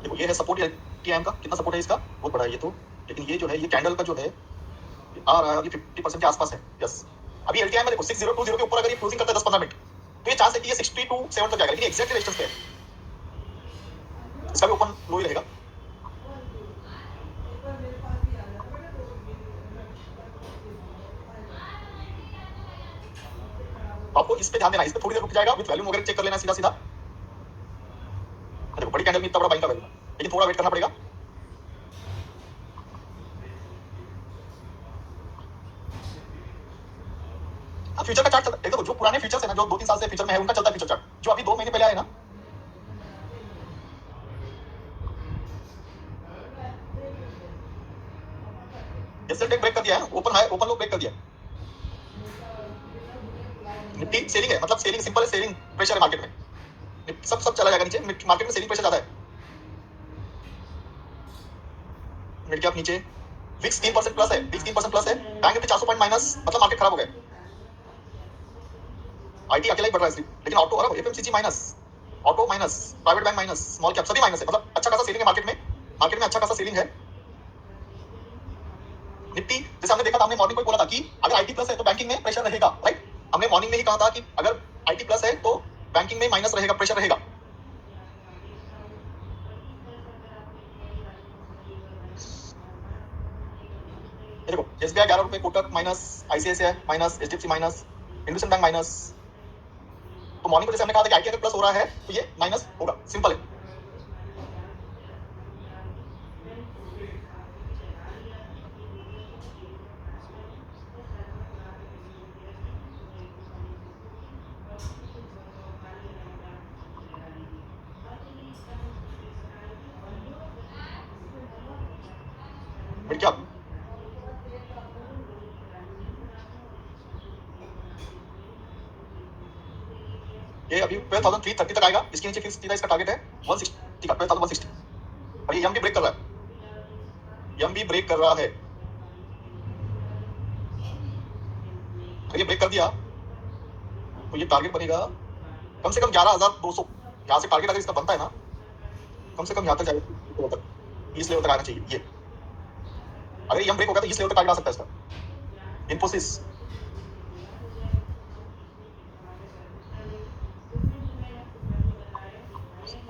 देखो ये है सपोर्ट एलटीआईएम का, कितना सपोर्ट है इसका, बहुत बड़ा है ये तो, लेकिन ये जो है ये कैंडल का जो है आ रहा है अभी 50% के आसपास है, यस। अभी एलटीआईएम में देखो 6020 के ऊपर अगर ये क्लोजिंग करता है 10-15 मिनट तो ये चांस है कि ये 62-7 तक जाएगा, लेकिन एग्जैक्ट रेजिस्टेंस पे है, इसका भी ओपन लो ही रहेगा। तो आपको इस पे ध्यान देना, इस पे थोड़ी देर रुक जाएगा, विद वॉल्यूम वगैरह चेक कर लेना सीधा सीधा। देखो बड़ी कैंडल में इतना बड़ा बाइंग का वैल्यू, लेकिन थोड़ा वेट करना पड़ेगा। अब फ्यूचर का चार्ट चलता है, देखो जो पुराने फ्यूचर्स है ना, जो 2-3 साल से फ्यूचर में है उनका चलता है फ्यूचर चार्ट, जो अभी 2 महीने पहले आए ना, एसएल ब्रेक कर दिया है, open high open low break कर दिया। निफ्टी सेलिंग है, मतलब सेलिंग सिंपल है, सेलिंग प्रेशर है मार्केट में, सब चला जाएगा नीचे, मार्केट में सेलिंग प्रेशर ज्यादा है। मिड कैप नीचे, विक्स 3% प्लस है, विक्स 3% प्लस है, बैंक निफ्टी 400 पॉइंट माइनस, मतलब मार्केट खराब हो गया। आईटी अकेला ही बढ़ रहा है सिर्फ, लेकिन ऑटो और FMCG minus, auto minus, private bank minus, small cap सभी माइनस है, मतलब अच्छा खासा सेलिंग है मार्केट में अच्छा खासा सेलिंग है। निफ्टी जैसे हमने देखा था, हमने मॉर्निंग को बोला था कि अगर आईटी प्लस है तो बैंकिंग में प्रेशर रहेगा, राइट। हमने मॉर्निंग में ही कहा था कि अगर आईटी प्लस है तो बैंकिंग में माइनस रहेगा, प्रेशर रहेगा। ये देखो एसबीआई 11 रुपए, Kotak minus, ICICI minus, HDFC minus, IndusInd bank minus. तो मॉर्निंग को जैसे हमने कहा था कि आईटी अगर प्लस हो रहा है तो ये माइनस होगा, सिंपल है। फिर क्या ये अभी 12,330 तक आएगा, इसके नीचे फिर सीधा इसका टारगेट है 160 का, 12,160। और ये यम भी ब्रेक कर रहा है, यम भी ब्रेक कर रहा है। अगर ये ब्रेक कर दिया तो ये टारगेट बनेगा कम से कम 11,200। यहाँ से टारगेट अगर इसका बनता है ना, कम से कम यहाँ तक जाएगा, इस लेवल तक आना चाहिए। ये अगर यम ब्रेक होगा तो इस लेवल तक टारगेट आ सकता है इसका। इन्फोसिस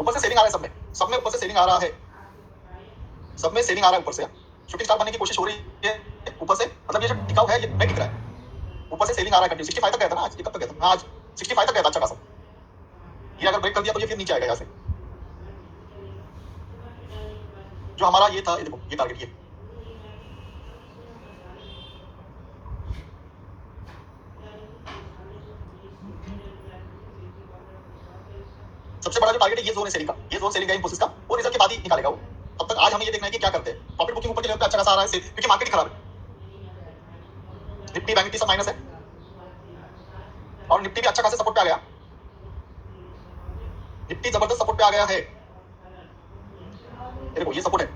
ऊपर से सेलिंग आ रहा है, सब में ऊपर से सेलिंग आ रहा है, सब में सेलिंग आ रहा है ऊपर से। शूटिंग स्टार बनने की कोशिश हो रही है ऊपर से, मतलब ये जो टिका हुआ है ये नहीं टिक रहा है, ऊपर से सेलिंग आ रहा है। 65 तक गया था ना आज, ये कब तक गया था आज, 65 तक गया था अच्छा खासा। ये अगर ब्रेक कर दिया तो ये फिर नीचे आएगा यहाँ से, जो हमारा ये था, ये देखो ये टारगेट, ये सबसे बड़ा जो टारगेट है ये जोन है सेलिंग का, ये जोन सेलिंग है इन्फोसिस का, वो रिजल्ट के बाद ही निकालेगा वो। तब तक आज हमें ये देखना है कि क्या करते हैं। प्रॉफिट बुकिंग ऊपर के लेवल पे अच्छा खासा आ रहा है क्योंकि मार्केट ही खराब है। निफ्टी बैंक निफ्टी सब माइनस है और निफ्टी भी अच्छा खासा सपोर्ट पे आ गया, निफ्टी जबरदस्त सपोर्ट पे आ गया है। ये देखो ये सपोर्ट है,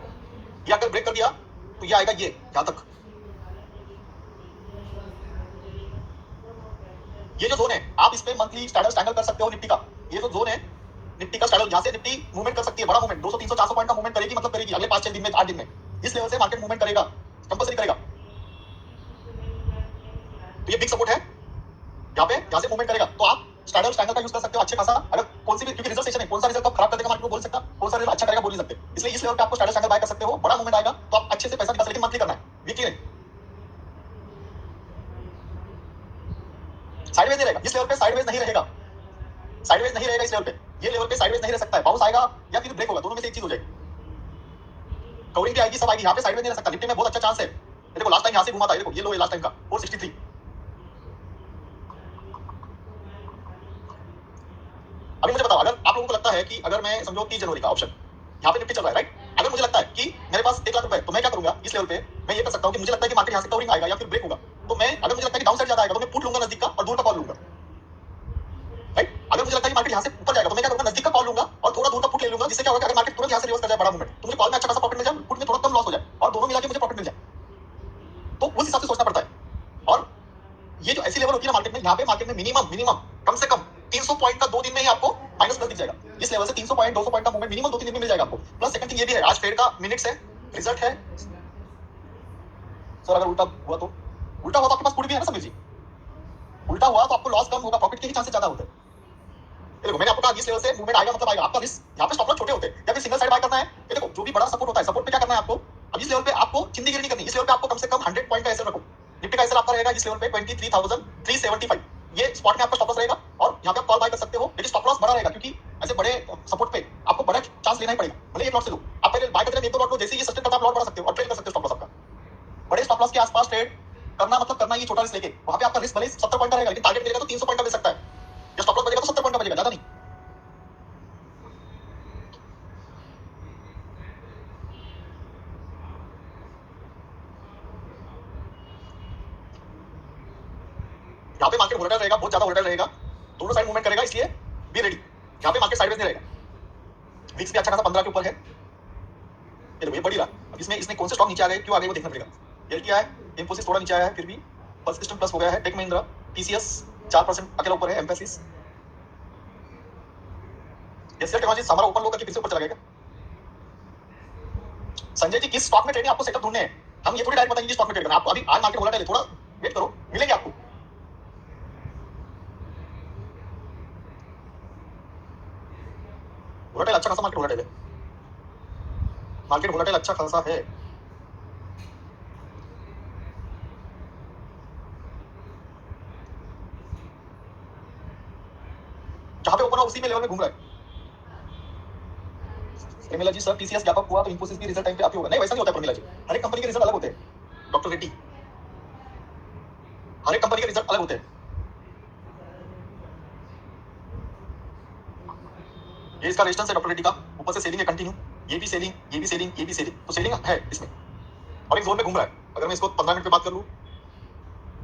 ये अगर ब्रेक कर दिया तो ये आएगा ये यहां तक। ये जो जोन है आप इस पे मंथली स्टैंडल कर सकते हो निफ्टी का। ये जो जोन है निफ्टी का स्टैंडल, यहाँ से निफ्टी मूवमेंट कर सकती है, बड़ा मूवमेंट 200 300 400 पॉइंट का मूवमेंट करेगी, मतलब करेगी अगले 5-6 दिन में, 8 दिन में। इस लेवल से मार्केट मूवमेंट करेगा, कंपल्सरी करेगा। तो ये बिग सपोर्ट है यहाँ पे, यहाँ से मूवमेंट करेगा तो आप स्टैंडल का यूज कर सकते हो अच्छे खासा। अगर कौन सी भी, क्योंकि रिजल्ट सेशन है, कौन सा रिजल्ट कब खराब कर देगा मार्केट को बोल सकता, कौन सा रिजल्ट अच्छा करेगा बोल नहीं सकते, इसलिए इस लेवल पे आपको स्टैंडल बाय कर सकते हो। बड़ा मूवमेंट आएगा तो आप अच्छे से पैसा निकाल सकते, लेकिन मंथली करना है, वीकली नहीं। साइडवेज नहीं रहेगा इस लेवल पे, साइडवेज नहीं रहेगा, साइडवेज नहीं रहेगा इस लेवल पे, ये लेवल पे साइडवेज नहीं रह सकता है, बाउंस आएगा या फिर ब्रेक होगा, दोनों में से एक चीज हो जाएगी। कवरिंग भी आएगी, सब आएगी, यहाँ पे साइडवेज नहीं रह सकता। निफ्टी में बहुत अच्छा चांस है, देखो लास्ट टाइम यहाँ से घुमा था, देखो ये लो है लास्ट टाइम का 463। अभी मुझे बताओ, अगर आप लोगों को लगता है कि अगर मैं समझो 30 जनवरी का ऑप्शन यहाँ पे निफ्टी चल रहा है, राइट, अगर मुझे लगता है कि मेरे पास 1 लाख रुपए, तो मैं क्या करूंगा इस लेवल पे, मैं ये कर सकता हूँ कि मुझे लगता है कि मार्केट यहाँ से कवरिंग आएगा या फिर ब्रेक होगा, तो मैं, अगर मुझे लगता है कि डाउन साइड ज्यादा आएगा तो मैं पुट लूंगा नजदीक का और दूर का कॉल लूंगा, राइट। अगर मुझे लगता है कि मार्केट यहाँ से ऊपर जाएगा तो मैं क्या करूंगा, नजदीक का कॉल लूंगा और थोड़ा दूर का पुट ले लूंगा, जिससे क्या होगा, अगर मार्केट तुरंत यहाँ से रिवर्स कर जाए बड़ा मूवमेंट, तो मुझे कॉल में अच्छा खासा प्रॉफिट मिल जाए, पुट में थोड़ा कम लॉस हो जाए और दोनों मिला के मुझे प्रॉफिट मिल जाए। तो उस हिसाब से सोचना पड़ता है। और ये जो ऐसी लेवल होती है ना मार्केट में, यहाँ पे मार्केट में मिनिमम कम से कम 300 पॉइंट का 2 दिन में ही आपको माइनस प्लस दिख जाएगा। इस लेवल से 300 पॉइंट 200 पॉइंट का मूवमेंट मिनिमम 2-3 दिन में मिल जाएगा आपको। प्लस सेकंड थिंग ये भी है, आज फेड का मिनट्स है, रिजल्ट है। सर अगर उल्टा हुआ तो, उल्टा हुआ तो आपके पास पुट भी है ना समीर जी, उल्टा हुआ तो आपको लॉस कम होगा, प्रॉफिट के ही चांसेस ज्यादा होते हैं। देखो मैंने आपको कहा इस लेवल से मूवमेंट आएगा, मतलब आएगा, आपका रिस्क यहाँ पे स्टॉप लॉस छोटे होते हैं या फिर सिंगल साइड बाय करना है। ये देखो जो भी बड़ा सपोर्ट होता है, सपोर्ट पे क्या करना है आपको, अब इस लेवल पे आपको चिंदीगिरी नहीं करनी, इस लेवल पे आपको कम से कम 100 पॉइंट का एसएल रखो। निफ्टी का एसएल आपका रहेगा इस लेवल पे 23,375, ये स्पॉट में आपका स्टॉप लॉस रहेगा और यहाँ पे आप कॉल बाय कर सकते हो, लेकिन स्टॉप लॉस बड़ा रहेगा क्योंकि ऐसे बड़े सपोर्ट पे आपको बड़ा चांस लेना ही पड़ेगा। भले एक लॉट से लो, आप पहले बाय करते हैं, एक दो लॉट लो, जैसे ही ये सस्टेन करता है आप लॉट बढ़ा सकते हो और ट्रेड कर सकते हो स्टॉप लॉस आपका। बड़े स्टॉप लॉस के आसपास ट्रेड करना मतलब करना ये छोटा रिस्क लेके, वहां पे आपका रिस्क भले 70 पॉइंट का रहेगा, लेकिन टारगेट मिलेगा तो 300 पॉइंट का मिल सकता है। जब स्टॉप लॉस बजेगा तो 70 पॉइंट का बजेगा, ज्यादा नहीं। यहाँ पे मार्केट वोलेटाइल रहेगा, बहुत ज्यादा वोलेटाइल रहेगा, दोनों साइड मूवमेंट करेगा, इसलिए बी रेडी। यहाँ पे मार्केट साइडवेज नहीं रहेगा। विक्स भी अच्छा खासा 15 के ऊपर है, ये देखो ये बढ़ रहा है। अब इसमें इसने कौन से स्टॉक नीचे आ गए, क्यों आ गए वो देखना पड़ेगा। एलटीआई इंफोसिस थोड़ा नीचे आया है, फिर भी पर्सिस्टेंट प्लस हो गया है। टेक महिंद्रा टीसीएस 4% अकेला ऊपर है, एम्फेसिस एससीएल टेक्नोलॉजीज हमारा ओपन लो करके फिर से ऊपर चला गया क्या? संजय जी किस स्टॉक में ट्रेड है आपको सेटअप ढूंढने हैं, हम ये थोड़ी डायरेक्ट बताएंगे स्टॉक में ट्रेड करना। आपको अभी आज मार्केट वोलेटाइल है, थोड़ा वेट करो, मिलेंगे आपको। वोलेटाइल अच्छा खासा मार्केट वोलेटाइल है, मार्केट वोलेटाइल अच्छा खासा है। जहां पे ओपन हुआ उसी में लेवल में घूम रहा है। प्रमिला जी सर टीसीएस गैप अप हुआ तो इंफोसिस भी रिजल्ट टाइम पे आप ही होगा। नहीं वैसा नहीं होता है प्रमिला जी, हर एक कंपनी के रिजल्ट अलग होते हैं डॉक्टर रेड्डी, हर एक कंपनी के रिजल्ट अलग होते हैं। ये इसका रेजिस्टेंस है डॉक्टर रेड्डी का, ऊपर से सेलिंग है कंटिन्यू, ये भी सेलिंग, ये भी सेलिंग, ये भी सेलिंग, तो सेलिंग है इसमें और एक जोन में घूम रहा है। अगर मैं इसको 15 मिनट पे बात कर लूं,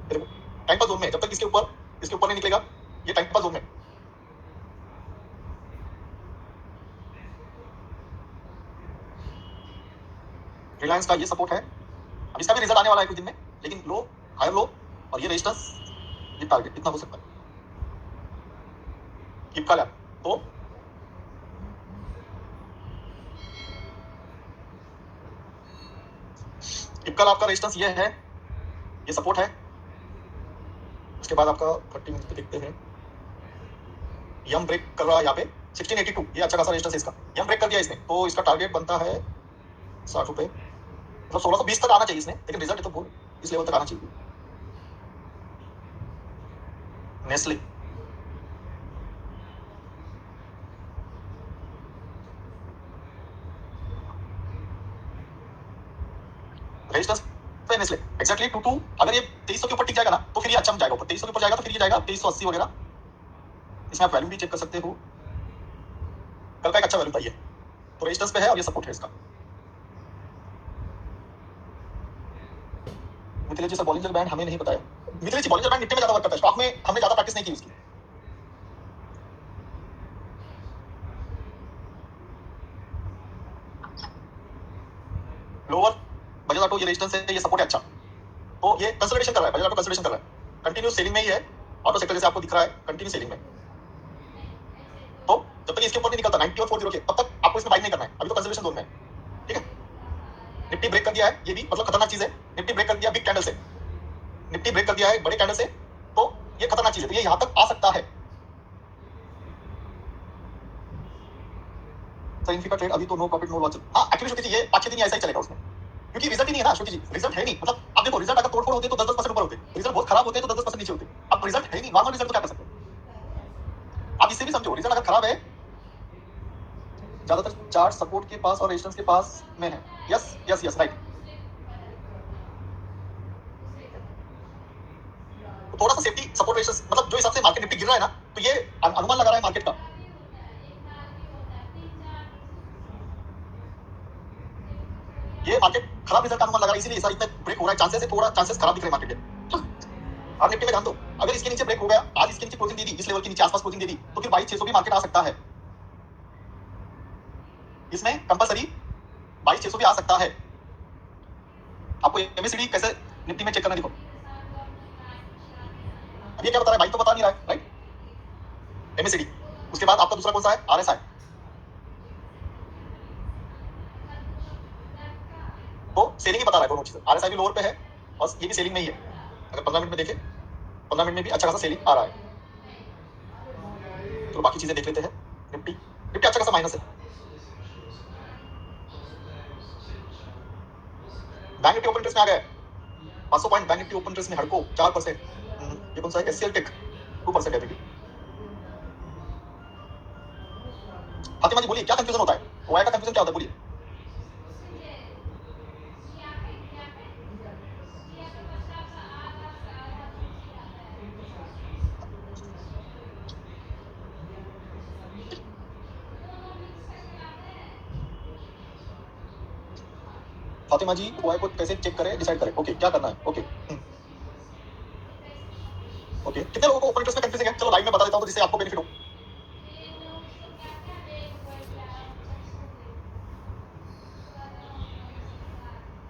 देखो टाइम पास जोन में, जब तक इसके ऊपर नहीं निकलेगा ये टाइम पास जोन में। रिलायंस का ये सपोर्ट है, अब इसका भी रिजल्ट आने वाला है कुछ दिन में, लेकिन लो, हायर लो और ये रेजिस्टेंस, ये टारगेट इतना हो सकता है। इपका लैब तो इपका लैब का रेजिस्टेंस ये है, ये सपोर्ट है। उसके बाद आपका 30 मिनट पे देखते हैं, यम ब्रेक कर रहा है यहाँ पे 1682, ये अच्छा खासा रेजिस्टेंस है इसका, यम ब्रेक कर दिया इसने, तो इसका टारगेट बनता है 60 रुपए, मतलब 1620 तक आना चाहिए इसने, लेकिन रिजल्ट तो बोल इस लेवल तक आना चाहिए। नेस्ले रेजिस्टेंस पे नेस्ले एक्जैक्टली 22, अगर ये 2300 के ऊपर टिक जाएगा ना तो फिर ये अच्छा जाएगा ऊपर, 2300 के ऊपर जाएगा तो फिर ये जाएगा 2380 वगैरह। इसमें आप वैल्यू भी चेक कर सकते हो, कल का एक अच्छा वैल्यू था ये, तो रेजिस्टेंस पे है और ये सपोर्ट है इसका। मिथिलेश जी सर बॉलिंजर बैंड हमें नहीं बताया। मिथिलेश जी बॉलिंजर बैंड निफ्टी में ज्यादा वर्क करता है, स्टॉक में हमने ज्यादा प्रैक्टिस नहीं की उसकी। लोअर बजाज ऑटो ये रेजिस्टेंस है, ये सपोर्ट है अच्छा, तो ये कंसोलिडेशन कर रहा है, बजाज ऑटो कंसोलिडेशन कर रहा है, कंटिन्यू सेलिंग में ही है, ऑटो सेक्टर जैसे आपको दिख रहा है कंटिन्यू सेलिंग में। तो जब तक इसके ऊपर नहीं निकलता 90 और 40 के, तब तक आपको इसमें बाइक नहीं करना है, अभी तो कंसोलिडेशन जोन में है, ठीक है। निफ्टी ब्रेक कर दिया है, ये भी मतलब खतरनाक चीज है, निफ्टी ब्रेक कर दिया बिग कैंडल से, निफ्टी ब्रेक कर दिया है बड़े कैंडल से, तो ये खतरनाक चीज है, तो ये यहां तक आ सकता है। सर इनफी का ट्रेड अभी तो नो प्रॉफिट नो लॉस। हाँ एक्चुअली श्रुति जी ये 5-6 दिन ऐसा ही चलेगा उसमें, क्योंकि रिजल्ट ही नहीं है ना श्रुति जी, रिजल्ट है नहीं, मतलब आप देखो रिजल्ट अगर तोड़फोड़ होते तो 10-10% ऊपर होते, रिजल्ट बहुत खराब होते तो 10-10% नीचे होते, अब रिजल्ट है नहीं, नॉर्मल रिजल्ट तो क्या कर सकते हैं आप इससे भी समझो, रिजल्ट अगर खराब है, ज्यादातर चार्ट सपोर्ट के पास और रेजिस्टेंस के पास में है। यस यस यस राइट, तो थोड़ा सा सेफ्टी सपोर्ट रेजिस्टेंस, मतलब जो हिसाब से मार्केट निफ्टी गिर रहा है ना, तो ये अनुमान लगा रहा है मार्केट का, ये मार्केट खराब रिजल्ट का अनुमान लगा रहा है, इसीलिए इतना ब्रेक हो रहा है, चांसेस है थोड़ा, चांसेस खराब दिख रहे हैं मार्केट के। आप निफ्टी में ध्यान दो, अगर इसके नीचे ब्रेक हो गया, आज इसके नीचे क्लोजिंग दे दी, इस लेवल के नीचे आसपास क्लोजिंग दे दी, तो फिर 22,600 भी मार्केट आ सकता है, इसमें कंपलसरी 22,600 भी आ सकता है। आपको एमएससीडी कैसे निफ्टी में चेक करना, देखो अब ये क्या बता रहा है, बाइक तो बता नहीं रहा है राइट, एमएससीडी, उसके बाद आपका दूसरा कौन सा है, आरएसआई, तो सेलिंग ही बता रहा है दोनों चीजें, आरएसआई भी लोअर पे है और ये भी सेलिंग में ही है। अगर 15 मिनट में देखें, 15 मिनट में भी अच्छा खासा सेलिंग आ रहा है। तो बाकी चीजें देख लेते हैं, निफ्टी निफ्टी अच्छा खासा माइनस है, बैंक निफ्टी ओपन इंटरेस्ट में आ गया 500 point, bank Nifty open interest में हड़को 4%, ये कौन सा है, एचसीएल टेक 2% है। फातिमा जी बोलिए क्या कंफ्यूजन होता है, ओआई का कंफ्यूजन क्या होता है बोलिए। फातिमा जी ओआई को कैसे चेक करें, डिसाइड करें, ओके क्या करना है, ओके ओके, कितने लोगों को ओपन इंटरेस्ट में कंफ्यूजिंग है, चलो लाइव में बता देता हूं तो जिससे आपको बेनिफिट हो।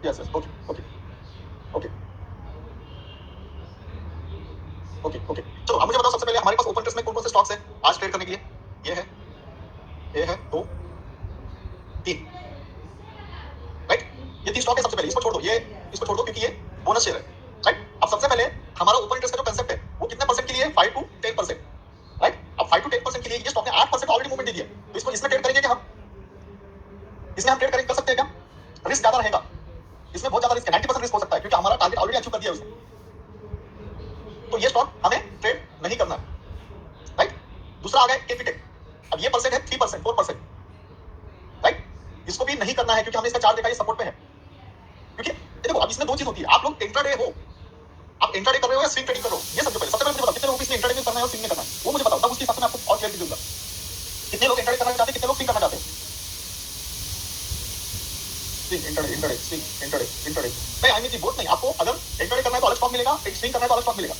Yes yes okay okay okay okay okay, चलो अब मुझे बताओ सबसे पहले हमारे पास ओपन इंटरेस्ट में कौन कौन से स्टॉक्स हैं आज ट्रेड करने के लिए, ये है ये है 2 3, राइट। ये 3 स्टॉक है सबसे पहले, इसको छोड़ दो, ये इसको छोड़ दो क्योंकि ये बोनस शेयर है, राइट। अब सबसे पहले हमारा ओपन इंटरेस्ट का जो कंसेप्ट है वो कितने परसेंट के लिए है? 5 to 10%, राइट। अब 5 to 10% के लिए ये स्टॉक ने 8% ऑलरेडी मूवमेंट दे दिया, तो इसको इसमें ट्रेड करेंगे क्या हम? इसमें हम ट्रेड कर सकते हैं क्या? रिस्क ज्यादा रहेगा, इसमें बहुत ज्यादा रिस्क है, 90% रिस्क हो सकता है क्योंकि हमारा टारगेट ऑलरेडी अचीव कर दिया उसने, तो ये स्टॉक हमें ट्रेड नहीं करना है, राइट। दूसरा आ गया कैपिटेक, अब ये परसेंट है 3%, 4%, राइट। इसको भी नहीं करना है क्योंकि हमने इसका चार्ट देखा, ये सपोर्ट पे है। क्योंकि देखो अब इसमें दो चीज होती है, आप लोग इंट्राडे हो, आप इंट्राडे कर रहे हो या स्विंग ट्रेडिंग कर रहे हो, ये समझो पहले। सबसे पहले मुझे बताओ कितने लोगों को इसमें इंट्राडे में करना है और स्विंग में करना है, वो मुझे बताओ, तब उसके हिसाब से मैं आपको और क्लियर दूंगा। कितने लोग इंट्राडे करना चाहते हैं, कितने लोग स्विंग करना चाहते हैं? Swing, intraday, intraday, swing, intraday, intraday. नहीं आई मीन जी बोथ नहीं, आपको अगर इंट्राडे करना है तो अलग स्टॉक मिलेगा, स्विंग करना है तो अलग स्टॉक मिलेगा।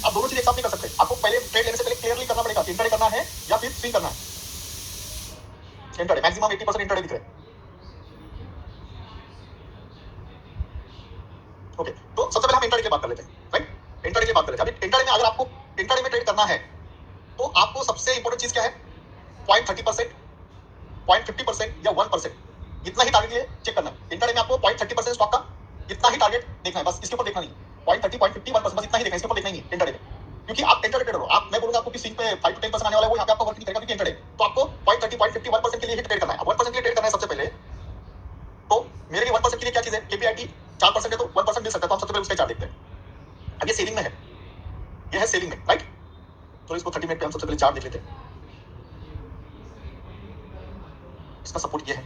आप दोनों चीज एक साथ नहीं कर सकते, आपको पहले ट्रेड लेने से पहले क्लियरली करना पड़ेगा कि इंट्राडे करना है या फिर स्विंग करना है। इंट्राडे मैक्सिमम 80% इंट्राडे दिख रहे हैं, ओके। तो सबसे पहले हम इंट्राडे की बात कर लेते हैं, राइट। इंट्राडे की बात कर लेते हैं। अभी इंट्राडे में अगर आपको इंट्राडे में ट्रेड करना है तो आपको सबसे इंपॉर्टेंट चीज क्या है? 0.30%, 0.50% या 1%, इतना ही टारगेट लिए चेक करना है। इंट्राडे में आपको 0.30% स्टॉक का इतना ही टारगेट देखना है, बस इसके ऊपर देखना नहीं। 0.30, 0.50, 1%, बस इतना ही देखना है, इसके ऊपर देखना नहीं है इंट्राडे में। क्योंकि आप इंट्राडे ट्रेडर हो, आप मैं बोलूंगा आपको कि स्विंग पे 5 to 10% आने वाला है, वो यहाँ पे आपको वर्क नहीं करेगा क्योंकि इंट्राडे। तो आपको 0.30, 0.50, 1% के लिए ही ट्रेड करना है। अब 1% के लिए ट्रेड करना है सबसे पहले, तो मेरे लिए 1% के लिए क्या चीज है? केपीआईटी 4% है तो 1% मिल सकता है, तो हम सबसे पहले उसका चार्ट देखते हैं। अब ये सेलिंग में है, ये है सेलिंग में, राइट। तो इसको 30 मिनट पे हम सबसे पहले चार्ट देख लेते हैं। इसका सपोर्ट ये है,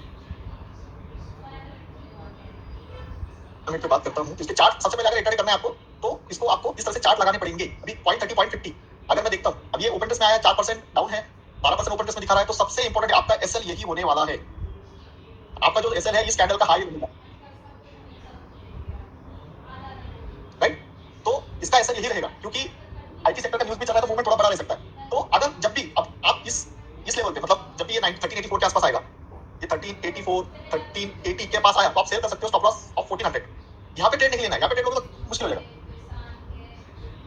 मैं पे बात करता हूँ। इसके चार्ट सबसे पहले अगर इंट्राडे करना है आपको, तो इसको आपको इस तरह से चार्ट लगाने पड़ेंगे। अभी 0.30, 0.50 अगर मैं देखता हूँ, अब ये ओपन टेस्ट में आया 4% डाउन है, 12% ओपन टेस्ट में दिखा रहा है, तो सबसे इंपॉर्टेंट आपका एसएल यही होने वाला है। आपका जो एसएल है इस कैंडल का हाई होगा, राइट। तो इसका एसएल यही रहेगा क्योंकि आईटी सेक्टर का न्यूज़ भी चल रहा है, तो मूवमेंट थोड़ा बड़ा रह सकता है। तो अगर जब भी अब आप इस लेवल पे, मतलब जब भी ये 1384 के आसपास आएगा, ये 1384, 1380 के पास आया, तो आप सेल कर सकते हो स्टॉप लॉस ऑफ 1400। यहाँ पे ट्रेड नहीं लेना है, यहाँ पे ट्रेड लोगे तो मुश्किल हो जाएगा।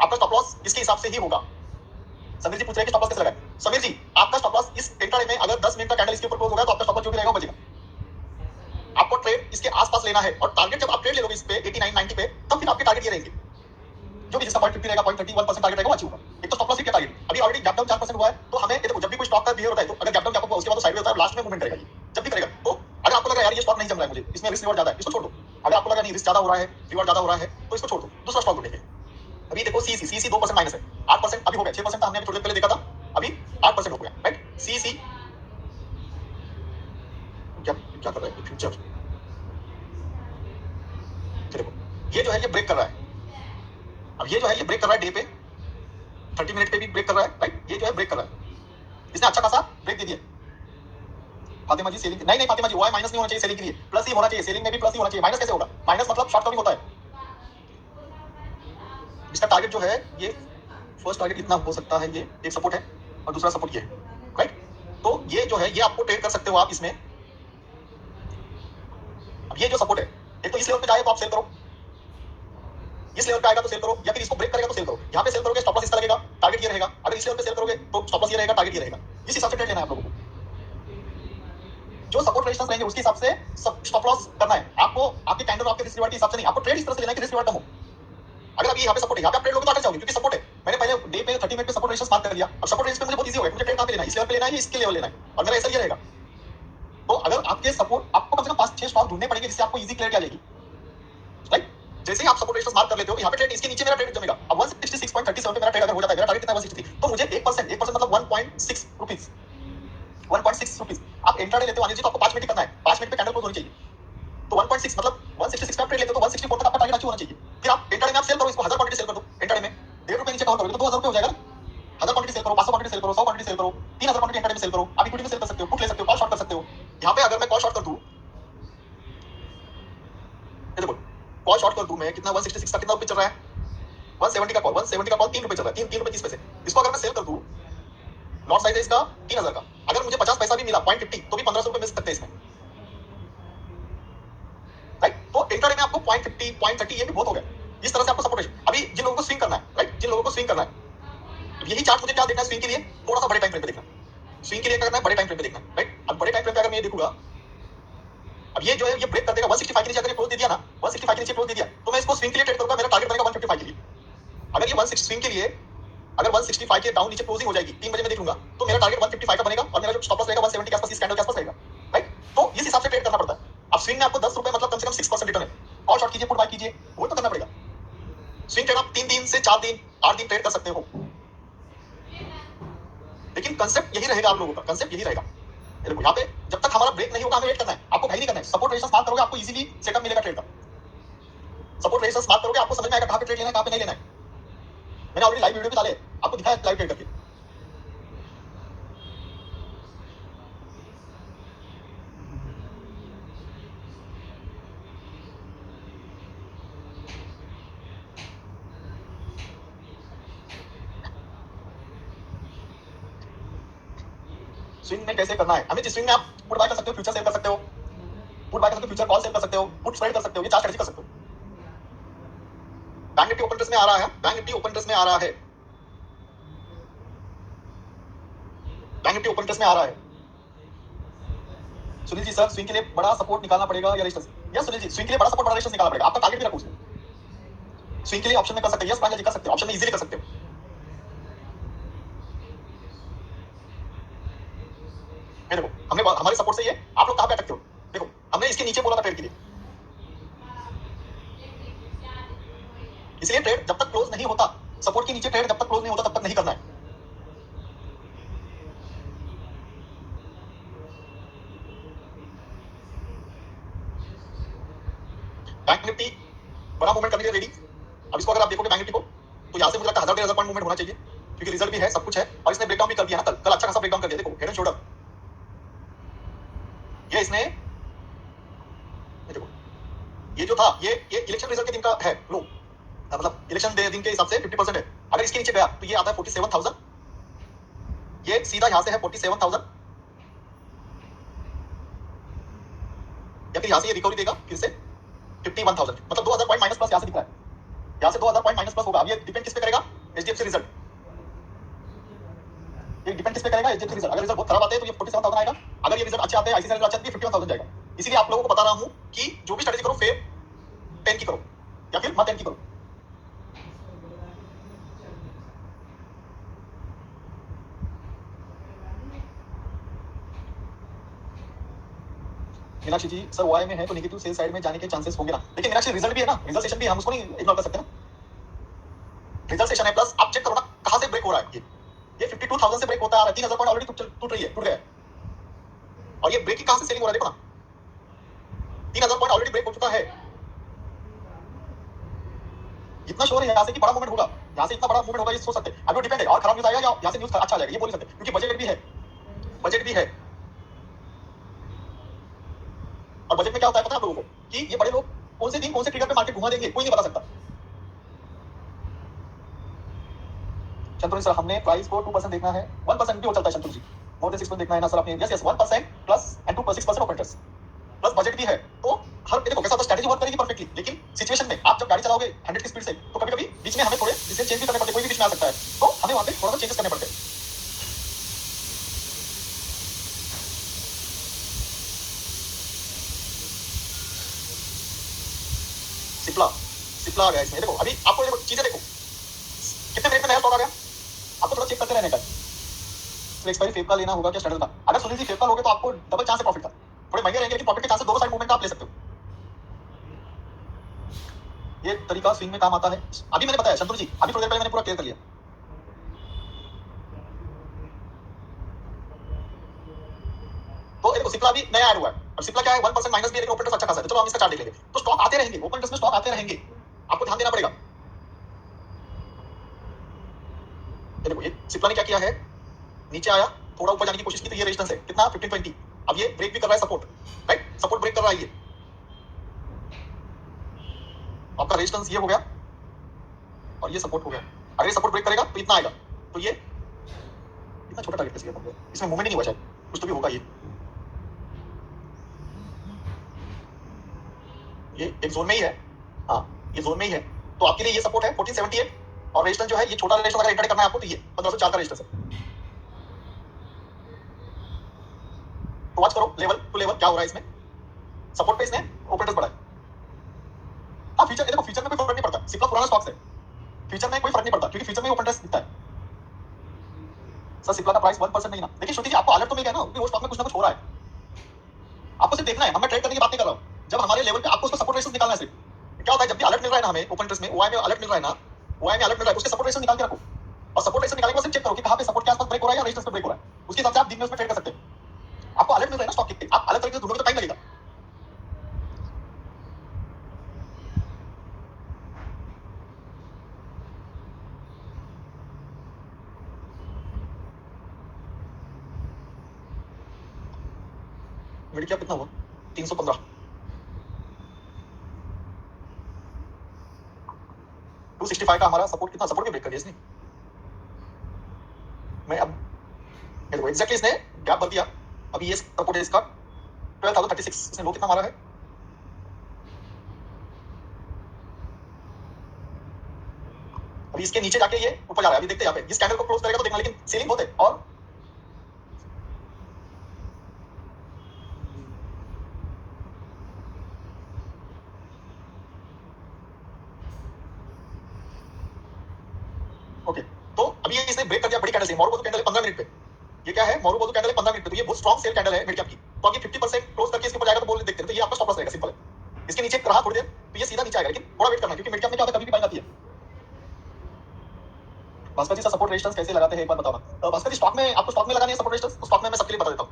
आपका स्टॉप लॉस इसके हिसाब से ही होगा। समीर जी पूछ रहे हैं कि स्टॉप लॉस कैसे लगाएं? समीर जी, आपका स्टॉप लॉस इस इंट्राडे में अगर 10 मिनट का कैंडल इसके ऊपर क्लोज होगा तो आपका स्टॉप लॉस जो भी रहेगा वो बचेगा। आपको ट्रेड इसके आसपास लेना है, और टारगेट जब आप ट्रेड ले लोगे इस पे 89, 90 पे, तब फिर आपके टारगेट ये रहेंगे, जो भी जिसका 0.50 रहेगा, 0.30, 1% टारगेट रहेगा वो अचीव होगा। एक तो स्टॉप लॉस ही टारगेट, अभी ऑलरेडी गैप डाउन 4% हुआ है, तो हमें देखो जब भी कोई स्टॉक का बिहेव होता है, तो अगर गैप डाउन होगा उसके बाद साइड होता है, लास्ट में मूवमेंट रहेगा, ये जब भी करेगा। तो अगर आपको लग रहा है यार ये स्टॉक नहीं जम रहा है, मुझे इसमें रिस्क रिवॉर्ड ज्यादा है, इसको छोड़ दो। अगर आपको लगा नहीं रिस्क ज्यादा हो रहा है, रिवॉर्ड ज्यादा हो रहा है, तो इसको छोड़ दो, दूसरा स्टॉक ढूंढेंगे। अभी देखो सीसी 2% माइनस है, 8% अभी हो गया, 6% हमने अभी थोड़ी देर पहले देखा था, अभी 8% हो गया, राइट। सीसी क्या क्या कर रहा है फ्यूचर, देखो ये जो है ये ब्रेक कर रहा है। अब ये जो है ये ब्रेक कर रहा है डे पे, 30 मिनट पे भी ब्रेक कर रहा है, राइट। ये जो है ब्रेक कर रहा है, इसने अच्छा खासा ब्रेक दे दिया। फातिमा जी सेलिंग नहीं फातिमा जी, वो माइनस नहीं होना चाहिए सेलिंग के लिए, प्लस ही होना चाहिए। सेलिंग में भी प्लस ही होना चाहिए, माइनस कैसे होगा? माइनस मतलब शॉर्ट कमिंग होता है। इसका टारगेट जो है ये फर्स्ट टारगेट इतना हो सकता है, ये एक सपोर्ट है और दूसरा सपोर्ट ये है, राइट। तो ये जो है ये आपको ट्रेड कर सकते हो आप इसमें। अब ये जो सपोर्ट है, एक तो इस लेवल पे जाए तो आप सेल करो, इस लेवल पे आएगा तो सेल करो, या फिर इसको ब्रेक करेगा तो सेल करो। यहाँ पे सेल करोगे स्टॉप लॉस इसका लगेगा, टारगेट ये रहेगा। अगर इस लेवल पे सेल करोगे तो स्टॉप लॉस ये रहेगा, टारगेट ये रहेगा। इस हिसाब से ट्रेड लेना है आप लोगों को, जो सपोर्ट रेजिस्टेंस रहेंगे उसके हिसाब से स्टॉप लॉस करना है आपको। आपके कैंडल आपके रिस्क रिवार्ड के हिसाब से नहीं, आपको ट्रेड इस तरह से लेना है कि रिस्क रिवार्ड कम हो। अगर अभी यहाँ पे सपोर्ट है, यहाँ पे आप ट्रेड लोगे तो आगे जाओगे क्योंकि सपोर्ट है। मैंने पहले डे पे 30 मिनट पे सपोर्ट रेजिस्टेंस मार्क कर लिया, अब सपोर्ट रेजिस्टेंस पे मुझे बहुत इजी हो गया, मुझे ट्रेड कहाँ पे लेना है, इस लेवल पे लेना है या इसके लेवल लेना है, और मेरा ऐसा ही रहेगा। तो अगर आपके सपोर्ट, आपको कम से कम 5-6 स्टॉक ढूंढने पड़ेंगे जिससे आपको इजी क्लियर आ जाएगी, राइट। जैसे ही आप सपोर्ट रेजिस्टेंस मार्क कर लेते हो, यहाँ पे ट्रेड इसके नीचे मेरा ट्रेड जमेगा। अब 166.37 पे मेरा ट्रेड अगर हो जाता है, मेरा टारगेट कितना है 163, तो मुझे 1% मतलब 1.6 रुपीज, 1.6 रुपीज। आप इंट्राडे लेते हो अनिल जी, तो आपको 5 मिनट करना है, 5 मिनट पे कैंडल क्लोज होनी चाहिए, तो 1.6 मतलब 166 पे आप ट्रेड लेते हो तो 164 तक आपका टारगेट अचीव होना चाहिए। फिर आप इंट्राडे में आप सेल करो, इसको 1000 क्वांटिटी सेल कर दो इंट्राडे में, 1.5 रुपए नीचे कवर करोगे तो 2000 रुपए हो जाएगा ना। 1000 क्वांटिटी सेल करो, 500 क्वांटिटी सेल करो, 100 क्वांटिटी सेल करो, 3000 क्वांटिटी इंट्राडे में सेल करो। आप इक्विटी में सेल कर सकते हो, पुट ले सकते हो, कॉल शॉर्ट कर सकते हो। यहाँ पे अगर मैं कॉल शॉर्ट कर दूं, देखो कॉल शॉर्ट कर दूं मैं, कितना 166 का कितना रुपए चल रहा है, 170 का कॉल, 170 का कॉल 3 रुपए चल रहा है, 3 रुपए 30 पैसे। इसको अगर मैं सेल कर दूं, लॉट साइज है इसका 3000 का, अगर मुझे 50 पैसा भी मिला 0.50 तो भी 1500 रुपए मिल सकते हैं इसमें, राइट। तो इंट्राडे में आपको 0.50, 0.30 ये भी बहुत हो गया। इस तरह से आपको सपोर्ट है। अभी जिन लोगों को स्विंग करना है, राइट, जिन लोगों को स्विंग करना है, यही चार्ट मुझे क्या देखना है स्विंग के लिए, थोड़ा सा बड़े टाइम फ्रेम पे देखना है। स्विंग के लिए क्या करना है, बड़े टाइम फ्रेम पे देखना है, राइट। अब बड़े टाइम फ्रेम पे अगर मैं ये देखूंगा, अब ये जो है ये ब्रेक कर देगा 165 के नीचे, अगर ये क्लोज दे दिया ना, 165 के नीचे क्लोज दे दिया, तो मैं इसको स्विंग के लिए ट्रेड करूंगा, मेरा टारगेट बनेगा 155 के लिए। अगर ये 160 स्विंग के लिए अगर 165 के डाउन नीचे क्लोजिंग हो जाएगी 3 बजे मैं देख लूंगा, तो मेरा टारगेट 155 का बनेगा और मेरा जो स्टॉप लॉस रहेगा 170 के आसपास, इस कैंडल के आसपास रहेगा, राइट। तो इस हिसाब से ट्रेड करना पड़ता है। अब स्विंग में आपको 10 रुपए मतलब कम से कम 6% रिटर्न है। कॉल शॉर्ट कीजिए, पुट बाय कीजिए, वो तो करना पड़ेगा। स्विंग ट्रेड आप 3 दिन से 4 दिन 8 दिन ट्रेड कर सकते हो, लेकिन कंसेप्ट यही रहेगा, आप लोगों का कंसेप्ट यही रहेगा। देखो यहाँ पे जब तक हमारा ब्रेक नहीं होगा हमें वेट करना है, आपको भाई नहीं करना है। सपोर्ट रेजिस्टेंस मार्क करोगे, आपको इजीली सेटअप मिलेगा ट्रेड का। सपोर्ट रेजिस्टेंस मार्क करोगे, आपको समझ में आएगा कहां पे ट्रेड लेना है, कहां पे नहीं लेना है। मैंने ऑलरेडी लाइव वीडियो भी डाले, आपको दिखाया लाइव ट्रेड करके। स्विंग में कैसे करना है हमें, स्विंग में आप पुट बाय कर सकते हो, फ्यूचर सेल कर सकते हो, पुट बाय कर सकते हो, फ्यूचर कॉल सेल कर सकते हो, पुट ट्रेड कर सकते हो, ये चार स्ट्रेटजी कर सकते हो। बैंक निफ्टी ओपन इंटरेस्ट में आ रहा है, बैंक निफ्टी ओपन इंटरेस्ट में आ रहा है, बैंक निफ्टी ओपन इंटरेस्ट में आ रहा है। सुनील जी सर, स्विंग के लिए बड़ा सपोर्ट निकालना पड़ेगा या resistance? Yes Sunil ji, swing के लिए बड़ा सपोर्ट बड़ा रेजिस्टेंस निकालना पड़ेगा, आपका टारगेट भी रखो उसमें। स्विंग के लिए ऑप्शन में कर सकते हो, यस प्रांजल जी कर सकते हो, ऑप्शन में इजीली कर सकते हो। ये देखो हमने हमारे सपोर्ट से ये आप लोग कहां पे अटकते हो, देखो हमने इसके नीचे बोला था ट्रेड के लिए, इसलिए ट्रेड जब तक क्लोज नहीं होता, सपोर्ट के नीचे ट्रेड जब तक क्लोज नहीं होता तब तक नहीं करना है। बैंक निफ्टी बड़ा मूवमेंट करने के लिए रेडी। अब इसको अगर आप देखोगे बैंक निफ्टी को, तो यहाँ से मुझे लगता है 1000 पॉइंट मूवमेंट होना चाहिए, क्योंकि रिजल्ट भी है, सब कुछ है, और इसने ब्रेकडाउन भी कर दिया ना, कल अच्छा खासा ब्रेकडाउन कर दिया। देखो हेड एंड शोल्डर, ये इसने ये देखो, ये जो था ये इलेक्शन रिजल्ट के दिन का है लो, मतलब इलेक्शन दिन के हिसाब से 50% है। अगर इसके नीचे गया तो ये आता है 47,000, ये सीधा यहाँ से है 47,000, या फिर यहाँ से ये रिकवरी देगा फिर से 51,000, मतलब 2000 पॉइंट माइनस प्लस यहाँ से दिख रहा है, यहाँ से 2000 पॉइंट माइनस प्लस होगा। अब ये डिपेंड किस पे करेगा, एचडीएफसी रिजल्ट, ये डिपेंड किस पे करेगा, एचडीएफसी रिजल्ट। अगर रिजल्ट बहुत खराब आते हैं तो ये 47,000 आएगा, अगर ये रिजल्ट अच्छे आते हैं, आईसीआईसीआई रिजल्ट अच्छे आते हैं, 51,000 जाएगा। इसीलिए आप लोगों को बता रहा हूँ कि जो भी स्ट्रेटजी करो फेयर 10 की करो या फिर मत 10 की करो। मीनाक्षी जी सर ओआई में है तो नेगेटिव सेल साइड में जाने के चांसेस होंगे ना, लेकिन मीनाक्षी रिजल्ट भी है ना, रिजल्ट सेशन भी हम उसको नहीं इग्नोर कर सकते ना, रिजल्ट सेशन है। प्लस आप चेक करो ना कहां से ब्रेक हो रहा है, ये 52,000 से ब्रेक होता है, 3,000 पॉइंट ऑलरेडी टूट रही है, टूट गया है, और ये ब्रेक की कहां से सेलिंग हो रहा है, देखो ना 3,000 पॉइंट ऑलरेडी ब्रेक हो चुका है। इतना श्योर है यहाँ से कि बड़ा मूवमेंट होगा, यहाँ से इतना बड़ा मूवमेंट होगा ये सोच सकते हैं। अभी डिपेंड है, और खराब न्यूज आएगा या यहाँ से न्यूज अच्छा आ जाएगा, ये बोल सकते हैं, क्योंकि बजट भी है, बजट भी है। और बजट में क्या होता है पता है आप लोगों को, कि ये बड़े लोग कौन से दिन कौन से ट्रिगर पे मार्केट घुमा देंगे कोई नहीं बता सकता। शंतनु सर हमने प्राइस को 2% देखना है, 1% भी हो चलता है शंतनु जी, मोर देन 6% देखना है ना सर आपने, yes yes 1% plus and 6% of interest plus budget भी है। तो हर देखो कैसा होता है, स्ट्रेटजी वर्क करेगी परफेक्टली, लेकिन सिचुएशन में आप जब गाड़ी चलाओगे 100 की स्पीड से, तो कभी कभी बीच में हमें थोड़े डिसीजन चेंज भी करने पड़ते, कोई भी बीच में आ सकता है, तो हमें वहां पे थोड़ा सा चेंजेस करने पड़ते हैं। सिप्ला सिप्ला आ गया इसमें, देखो अभी आपको देखो चीजें देखो कितने मिनट में नया स्टॉक आ गया, आपको थोड़ा चेक करते रहने का। तो एक्सपायरी फेब का लेना होगा क्या स्टैंडर्ड का, अगर सुनील जी फेब का लोगे तो आपको डबल चांस है प्रॉफिट का, थोड़े महंगे रहेंगे लेकिन प्रॉफिट के चांसेस दोनों साइड मूवमेंट का आप ले सकते हो। ये तरीका स्विंग में काम आता है, अभी मैंने बताया शंतनु जी, अभी थोड़ी देर पहले मैंने पूरा क्लियर कर लिया। तो देखो सिप्ला भी नया ऐड हुआ है, अब सिप्ला क्या है 1% माइनस भी है, लेकिन ओपन इंटरेस्ट अच्छा खासा है, तो चलो हम इसका चार्ट देख लेंगे। तो स्टॉक आते रहेंगे, ओपन इंटरेस्ट में स्टॉक आते रहेंगे, आपको ध्यान देना पड़ेगा। देखो ये सिप्ला ने क्या किया है, नीचे आया, थोड़ा ऊपर जाने की कोशिश की, तो ये रेजिस्टेंस है कितना 1520, अब ये ब्रेक भी कर रहा है सपोर्ट, राइट, सपोर्ट ब्रेक कर रहा है ये, आपका रेजिस्टेंस ये हो गया और ये सपोर्ट हो गया। अगर ये सपोर्ट ब्रेक करेगा तो इतना आएगा, तो ये इतना छोटा टारगेट कैसे गया, इसमें मूवमेंट नहीं हुआ शायद, कुछ तो भी होगा। ये एक जोन में ही है, हाँ ये जोन में ही है, तो आपके लिए ये सपोर्ट है 1478, और रेजिस्टेंस जो है ये छोटा रेजिस्टेंस अगर एंटर करना है आपको, तो ये 1504 का रेजिस्टेंस है। वॉच करो लेवल टू लेवल क्या हो रहा है इसमें, सपोर्ट पे इसने ओपन बढ़ा है। हाँ फ्यूचर, देखो फ्यूचर में कोई फर्क नहीं पड़ता, सिप्ला पुराना स्टॉक है, फ्यूचर में कोई फर्क नहीं पड़ता क्योंकि फ्यूचर में ओपन टेस्ट दिखता है। सर सिप्ला का प्राइस 1% नहीं ना, देखिए श्रुति जी आपको अलर्ट तो मिल गया ना कि वो स्टॉक में कुछ ना कुछ हो रहा है, आपको सिर्फ देखना है, हमें ट्रेड करने की बात नहीं कर रहा हूँ। जब हमारे लेवल पे आपको उसका सपोर्ट रेशियो निकालना है, सिर्फ क्या होता है जब भी अलर्ट मिल रहा है ना हमें ओपन टेस्ट में, ओआई में अलर्ट मिल रहा है ना, ओआई में अलर्ट मिल रहा है, उसके सपोर्ट रेशियो निकाल के रखो और सपोर्ट रेशियो निकालने के बाद सिर्फ चेक करो कि कहां पे सपोर्ट के आसपास ब्रेक हो रहा है या रेजिस्टेंस पे ब्रेक हो रहा है, उसके हिसाब से आप दिन में उसमें ट्रेड कर सकते हैं। आपको अलर्ट मिल रहा है ना स्टॉक के, आप अलग तरीके से ढूंढोगे तो टाइम लगेगा। मिड कैप कितना हुआ 315, 265 का हमारा सपोर्ट, कितना सपोर्ट भी ब्रेक कर दिया इसने। मैं अब देखो एग्जैक्टली इसने गैप भर दिया, अभी ये सपोर्ट है इसका 12,036, इसने लो कितना मारा है, अभी इसके नीचे जाके ये ऊपर जा रहा है, अभी देखते हैं यहाँ पे इस कैंडल को क्लोज करेगा तो देखना, लेकिन सेलिंग बहुत है। और ओके तो अभी ये इसने ब्रेक कर दिया बड़ी कैंडल से, मोरू कैंडल है 15 मिनट पे, ये क्या है मोरू कैंडल है 15 मिनट पे, तो ये बहुत स्ट्रॉन्ग सेल कैंडल है मिड कैप की, तो अभी 50% क्लोज करके इसके ऊपर जाएगा तो बोल देखते हैं, तो ये आपका स्टॉप लॉस रहेगा, सिंपल है। इसके नीचे रहा थोड़ी देर तो ये सीधा नीचे आएगा, लेकिन थोड़ा वेट करना है क्योंकि मिड कैप में क्या होता है कभी भी बाइंग आती है। भास्कर जी सर सपोर्ट रेजिस्टेंस कैसे लगाते हैं एक बार बताओ ना। भास्कर जी स्टॉक में आपको स्टॉक में लगानी है सपोर्ट रेजिस्टेंस, तो स्टॉक में मैं सबके लिए बता देता हूं।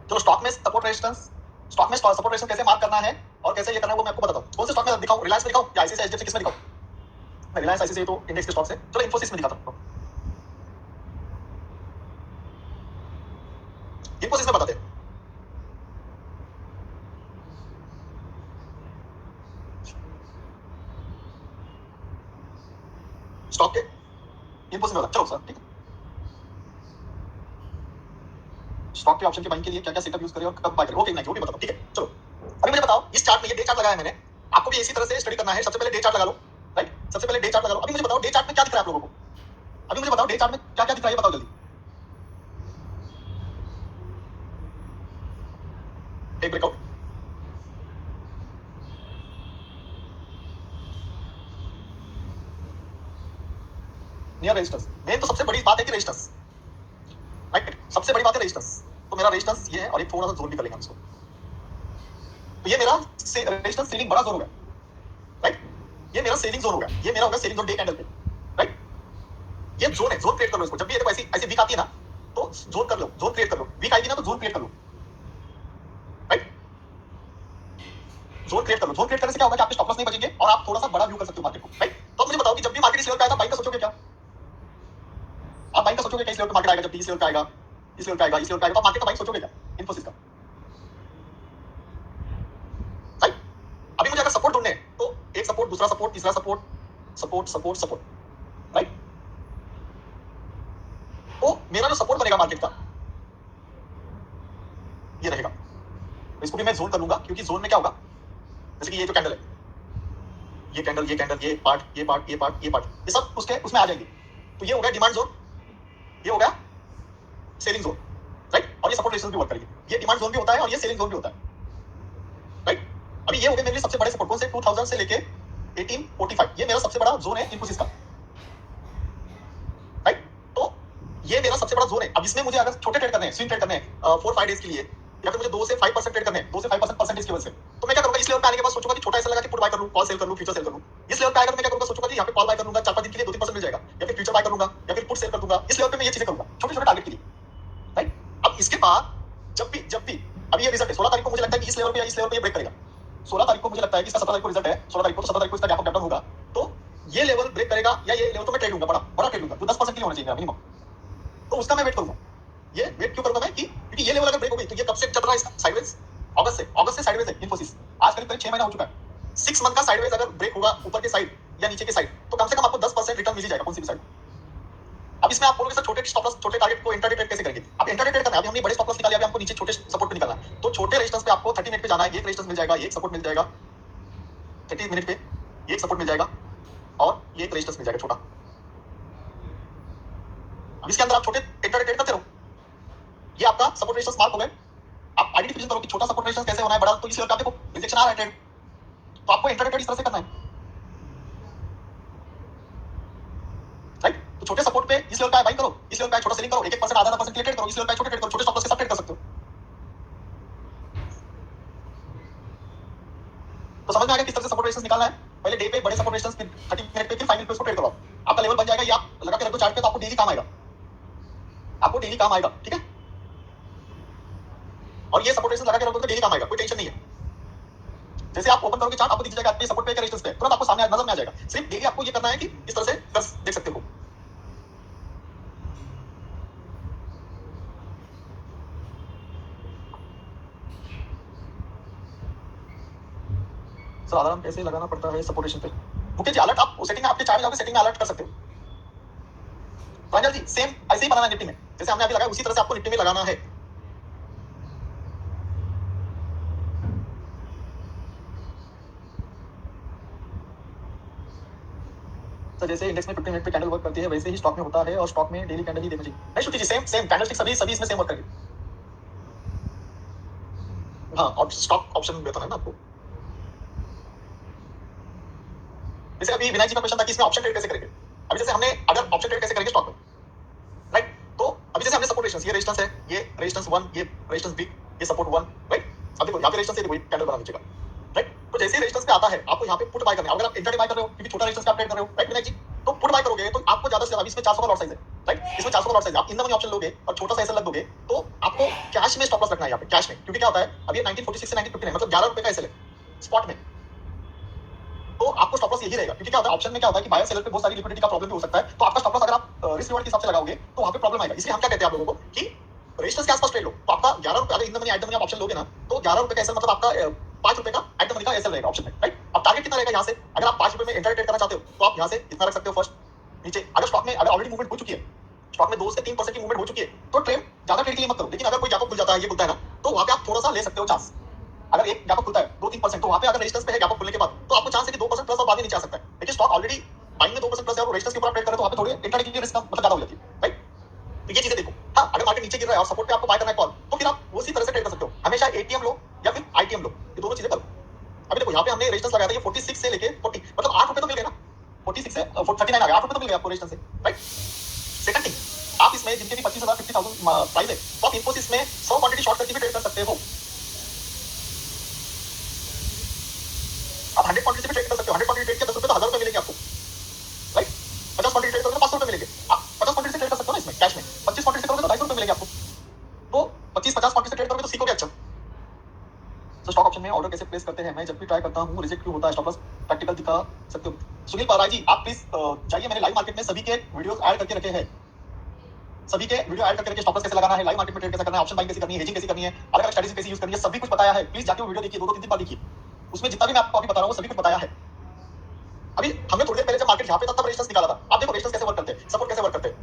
चलो स्टॉक में सपोर्ट रेजिस्टेंस, स्टॉक में सपोर्ट रेजिस्टेंस कैसे मार्क करना है और कैसे ये करना है वो मैं आपको बताता हूं। कौन से स्टॉक में दिखाऊं, रिलायंस में दिखाऊं या आईसीआईसीआई एचडीएफसी किस में दिखाऊं। मैं रिलायंस आईसीआईसीआई तो इंडेक्स के स्टॉक है, चलो इन्फोसिस में दिखाता हूं। इन्फोसिस में बताते हैं स्टॉक के, इन्फोसिस में बता, चलो सर ठीक है। स्टॉक के ऑप्शन के बाइंग के लिए क्या क्या सेटअप यूज करें और कब बाय करें, ओके नहीं वो भी बताओ ठीक है। चलो अभी मुझे बताओ इस चार्ट में, ये डे चार्ट लगाया मैंने, आपको भी इसी तरह से स्टडी करना है। सबसे पहले डे चार्ट लगा लो, राइट, सबसे पहले डे चार्ट लगा लो। अभी मुझे बताओ डे चार्ट में क्या दिख रहा है आप लोगों को, अभी मुझे बताओ डे चार्ट में क्या क्या दिख रहा है बताओ जल्दी। एक ब्रेकआउट, नियर रेजिस्टेंस, मेन तो सबसे बड़ी बात है कि रेजिस्टेंस, राइट, सबसे बड़ी बात है रेजिस्टेंस। तो मेरा रेजिस्टेंस ये है और ये थोड़ा सा जोन भी कर लेंगे इसको, तो ये मेरा रेजिस्टेंस सेलिंग बड़ा जोन हो गया, राइट, ये मेरा सेलिंग जोन हो गया, ये मेरा होगा सेलिंग जोन डे कैंडल पे, राइट, ये जोन है, जोन क्रिएट कर लो इसको। जब भी ये देखो ऐसी ऐसी वीक आती है ना तो जोन कर लो, जोन क्रिएट कर लो, वीक आएगी ना तो जोन क्रिएट कर लो, राइट, जोन क्रिएट कर लो। जोन क्रिएट करने से क्या होगा कि आपके स्टॉप लॉस नहीं बचेंगे और आप थोड़ा सा बड़ा व्यू कर सकते हो मार्केट को, राइट। तो मुझे बताओ कि जब भी मार्केट इस लेवल पे आएगा बाइंग का सोचोगे क्या, आप बाइंग का सोचोगे क्या, इस लेवल पे मार्केट आएगा, जब भी इस लेवल पे आएगा, इस लेवल पे आएगा, इस लेवल पे आएगा, तो मार्केट का बाइंग सोचोगे क्या इन्फोसिस का, राइट। अभी मुझे अगर सपोर्ट ढूंढने तो एक सपोर्ट, दूसरा सपोर्ट, तीसरा support, support support support, right. तो मेरा जो सपोर्ट बनेगा मार्केट का ये रहेगा, तो इसको भी मैं जोन कर लूंगा क्योंकि जोन में क्या होगा, जैसे कि ये जो कैंडल है, ये कैंडल, ये कैंडल, ये पार्ट, ये पार्ट, ये पार्ट, ये पार्ट, ये सब उसके उसमें आ जाएंगे। तो ये हो गया डिमांड जोन, ये हो गया सेलिंग जोन, राइट, और ये सपोर्ट रेजिस्टेंस भी वर्क करेगी। ये डिमांड जोन भी होता है और ये सेलिंग जोन भी होता है, राइट। अभी ये हो गए मेरे लिए सबसे बड़े सपोर्ट, कौन से 2000 से लेके 1845, ये मेरा सबसे बड़ा जोन है इन्फोसिस का, राइट। तो ये मेरा सबसे बड़ा जोन है। अब इसमें मुझे अगर छोटे ट्रेड करने हैं, स्विंग ट्रेड करने हैं 4-5 डेज के लिए, या फिर मुझे 2 से 5% ट्रेड करने हैं, 2 से 5% परसेंटेज की वजह से, तो मैं क्या करूंगा, इस लेवल पे आने के बाद सोचूंगा कि छोटा ऐसा लगा कि पुट बाय कर लूं, कॉल सेल कर लूं, फ्यूचर सेल कर लूं। इस लेवल पे आएगा तो मैं क्या करूंगा, सोचूंगा कि यहाँ पे कॉल बाय कर लूंगा 4-5 दिन के लिए 2-3% मिल जाएगा, या फिर फ्यूचर बाय कर लूंगा, या फिर पुट सेल कर दूंगा। इस लेवल पे मैं ये चीजें करूंगा छोटे छोटे टारगेट के लिए, राइट। अब इसके बाद जब भी अभी ये रिजल्ट है 16 तारीख को, मुझे लगता है कि इस लेवल पे या इस लेवल पे ये ब्रेक करेगा। 16 तारीख को मुझे लगता है कि इसका 17 तारीख को रिजल्ट है, 16 तारीख को, तो 17 तारीख को इसका गैप अप गैप डाउन होगा, तो ये लेवल ब्रेक करेगा या ये लेवल तो मैं ट्रेड लूंगा, बड़ा बड़ा ट्रेड लूंगा, तो 10% के लिए होना चाहिए मिनिमम, तो उसका मैं वेट करूंगा। ये वेट क्यों करूंगा मैं कि क्योंकि ये लेवल अगर ब्रेक हो गई तो ये कब से चल रहा है साइडवेज, अगस्त से साइडवेज है इन्फोसिस, आज करीब 6 महीना हो चुका है। 6 मंथ का साइडवेज अगर ब्रेक होगा ऊपर के साइड या नीचे के साइड, तो कम से कम आपको 10% रिटर्न मिल ही जाएगा, कौन सी भी साइड। अब इसमें आप बोलोगे सर छोटे स्टॉप लॉस, छोटे टारगेट को इंट्राडे ट्रेड कैसे करेंगे। अब इंट्राडे ट्रेड करना है, अभी हमने बड़े स्टॉप लॉस निकाले, अभी हमको नीचे छोटे सपोर्ट पे निकालना है, तो छोटे रेजिस्टेंस पे आपको 30 मिनट पे जाना है, एक रेजिस्टेंस मिल जाएगा, एक सपोर्ट मिल जाएगा, 30 मिनट पे एक सपोर्ट मिल जाएगा और एक रेजिस्टेंस मिल जाएगा छोटा, अब इसके अंदर आप छोटे इंट्राडे ट्रेड करते रहो। ये आपका सपोर्ट रेजिस्टेंस मार्क हो गए। आप आइडेंटिफिकेशन करो कि छोटा सपोर्ट रेजिस्टेंस कैसे होना है, बड़ा। तो इस लेवल पे आप देखो रिजेक्शन आ रहा है ट्रेड, तो आपको इंट्राडे ट्रेड इस तरह से करना है, राइट। तो छोटे सपोर्ट पे इस लेवल पे बाइंग करो, इस लेवल पे छोटा सेलिंग करो, 1-1% आधा-आधा% के लिए ट्रेड करो, इस लेवल पे छोटे ट्रेड करो, छोटे स्टॉप लॉस के साथ ट्रेड कर सकते हो। तो समझ में आ गया किस तरह से सपोर्ट रेजिस्टेंस निकालना है। पहले डे पे बड़े सपोर्ट रेजिस्टेंस, फिर 30 मिनट पे, फिर 5 मिनट पे उसको ट्रेड करो। आपका लेवल बन जाएगा, ये आप लगा के रखो चार्ट पे, तो आपको डेली काम आएगा, आपको डेली काम आएगा, ठीक है। और ये सपोर्ट रेजिस्टेंस लगा के रखोगे तो डेली काम आएगा, कोई टेंशन नहीं है। जैसे आप ओपन करोगे चार्ट, आपको दिख जाएगा आपके सपोर्ट पे, रेजिस्टेंस पे, तुरंत आपको सामने नजर में आ जाएगा। सिर्फ डेली आपको ये करना है कि इस तरह से देख सकते हो। सर अलार्म कैसे लगाना पड़ता है सपोर्ट रेजिस्टेंस पे? मुकेश जी अलर्ट आप सेटिंग में, आपके चार्ट में जाओगे, सेटिंग में अलर्ट कर सकते हो। प्रांजल जी सेम ऐसे ही बनाना है निफ्टी में, जैसे हमने अभी लगाया उसी तरह से आपको निफ्टी में लगाना है। तो जैसे इंडेक्स में 50 मिनट पे कैंडल वर्क करती है, वैसे ही स्टॉक में होता है, और स्टॉक में डेली कैंडल ही देखना चाहिए। नहीं श्रुति जी, सेम सेम कैंडलस्टिक सभी इसमें सेम वर्क करेगी। हाँ, और स्टॉक ऑप्शन बेहतर है ना आपको। जैसे अभी विनायक जी का क्वेश्चन था कि इसमें ऑप्शन ट्रेड कैसे करेंगे। अभी जैसे हमने अगर ऑप्शन ट्रेड कैसे करेंगे स्टॉक में, राइट। तो अभी जैसे हमने सपोर्ट रेजिस्टेंस, ये रेजिस्टेंस है, ये रेजिस्टेंस 1, ये रेजिस्टेंस बी, ये सपोर्ट 1, राइट। अब देखो यहाँ पे रेजिस्टेंस है, देखो ये कैंडल बना लीजिएगा, राइट। तो जैसे ही रेजिस्टेंस पे आता है, आपको यहाँ पे पुट बाय करना है। अगर आप इंट्राडे बाय कर रहे हो, क्योंकि छोटा रेजिस्टेंस पे आप ट्रेड कर रहे हो, राइट विनायक जी, तो पुट बाय करोगे तो आपको ज्यादा से ज्यादा, इसमें 400 का लॉट साइज है, राइट। इसमें 400 का लॉट साइज है, आप इन द मनी ऑप्शन लोगे और छोटा सा एसएल लग दोगे, तो आपको कैश में स्टॉप लॉस रखना है यहाँ पे, कैश में। क्योंकि क्या होता है, अभी 1946 से 1959, मतलब 11 रुपए का एसएल है स्पॉट में, तो आपको स्टॉप लॉस यही रहेगा। क्योंकि क्या होता है, ऑप्शन में क्या होता है कि बायर सेलर पे बहुत सारी लिक्विडिटी का प्रॉब्लम भी हो सकता है, तो आपका स्टॉप लॉस अगर आप रिस्क रिवॉर्ड के हिसाब से लगाओगे तो वहां पे प्रॉब्लम आएगा। इसलिए हम क्या कहते हैं आप लोगों को कि रेजिस्टेंस के आसपास ट्रेड लो। तो आपका 11 रुपए, अगर in the money at the money आप ऑप्शन लोगे ना, तो 11 रुपए का एसएल, मतलब आपका 5 रुपए का एट द मनी का एसएल रहेगा ऑप्शन में, राइट। अब टारगेट कितना रहेगा यहाँ से, अगर आप 5 रुपए में इंट्राडे ट्रेड करना चाहते हो तो आप यहाँ से इतना रख सकते हो फर्स्ट, नीचे। अगर स्टॉक में अगर ऑलरेडी मूवमेंट हो चुकी है, स्टॉक में 2 से 3% की मूवमेंट हो चुकी है, तो ट्रेड ज्यादा ट्रेड के लिए मत करो। लेकिन अगर कोई गैप खुल जाता है, ये खुलता है ना, तो वहां पे आप थोड़ा सा ले सकते हो चांस। अगर एक गैप खुलता है 2-3%, तो वहां पे अगर रेजिस्टेंस पे है गैप खुलने के बाद, तो आपको चांस है कि 2% प्लस और बाद में नीचे आ सकता है। लेकिन स्टॉक ऑलरेडी बाइंग में 2% प्लस है और रेजिस्टेंस के ऊपर ट्रेड करे, तो वहां पे थोड़ी इंट्राडे की रिस्क मतलब ज्यादा हो जाती है, राइट। तो ये चीजें देखो। हाँ, अगर मार्केट नीचे गिर रहा है और सपोर्ट पे आपको बाय करना है कॉल, तो फिर आप उसी तरह से ट्रेड कर सकते हो। हमेशा एटीएम लो या फिर आईटीएम लो, ये दोनों चीजें करो। अभी देखो यहाँ पे हमने रेजिस्टेंस लगाया था, ये 46 से लेके 40, मतलब 8 रुपए तो मिल गए ना, 46 से 39 आ गया, 8 रुपए तो मिल गए आपको रेजिस्टेंस से, राइट। सेकंड थिंग, आप इसमें जिनके भी 25,000 50,000 प्राइस है, तो आप इन्फोसिस में 100 क्वांटिटी शॉर्ट करके भी ट्रेड कर सकते हो। आप 100 क्वांटिटी से भी ट्रेड कर सकते हो। 100 क्वांटिटी ट्रेड के 10 रुपए तो 1000 रुपए मिलेंगे आपको, राइट। 50 क्वांटिटी ट्रेड करोगे तो 500 रुपए मिलेंगे। आप 50 क्वांटिटी से ट्रेड कर सकते हो ना इसमें कैश में। 25 क्वांटिटी से करोगे तो 250 रुपए मिलेंगे आपको। तो 25-50 क्वांटिटी से ट्रेड करोगे तो सीखोगे अच्छा। तो स्टॉक ऑप्शन में ऑर्डर कैसे प्लेस करते हैं, मैं जब भी ट्राई करता हूँ रिजेक्ट क्यों होता है, स्टॉप लॉस प्रैक्टिकल दिखा सकते हो। सुनील पाराय जी आप प्लीज जाइए, मैंने लाइव मार्केट में सभी के वीडियोस ऐड करके रखे हैं, सभी के वीडियो ऐड करके रखे, स्टॉप लॉस कैसे लगाना है, लाइव मार्केट में ट्रेड कैसे करना है, ऑप्शन बाइंग कैसे करनी है, हेजिंग कैसे करनी है, अलग अलग स्ट्रेटजी कैसे यूज करनी है, सभी कुछ बताया है। प्लीज जाके वो वीडियो देखिए, 2-3 बार देखिए, उसमें जितना भी मैं आपको अभी बता रहा हूँ सभी कुछ बताया है। अभी हमने थोड़ी देर पहले जब मार्केट यहाँ पे था तब रेजिस्टेंस निकाला था। आप देखो रेजिस्टेंस कैसे वर्क करते हैं, सपोर्ट कैसे वर्क करते हैं।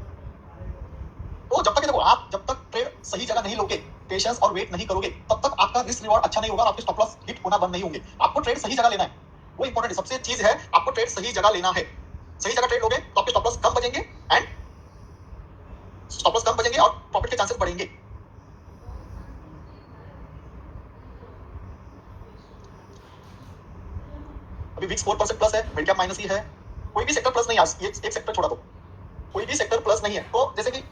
तो जब तक देखो, आप जब तक ट्रेड सही जगह नहीं लोगे, पेशेंस और वेट नहीं करोगे, तब तक आपका रिस्क रिवॉर्ड अच्छा नहीं होगा, आपके स्टॉप लॉस हिट होना बंद नहीं होंगे। आपको ट्रेड सही जगह लेना है, वो इंपॉर्टेंट सबसे चीज है। आपको ट्रेड सही जगह लेना है, सही जगह ट्रेड लोगे तो आपके स्टॉप लॉस कम बचेंगे एंड स्टॉप लॉस कम बचेंगे और प्रॉफिट के चांसेस बढ़ेंगे। अभी विक्स 4% प्लस है, मिड कैप माइनस ही है, कोई भी सेक्टर प्लस नहीं है। एक सेक्टर छोड़ा दो, कोई भी सेक्टर प्लस नहीं है। तो जैसे कि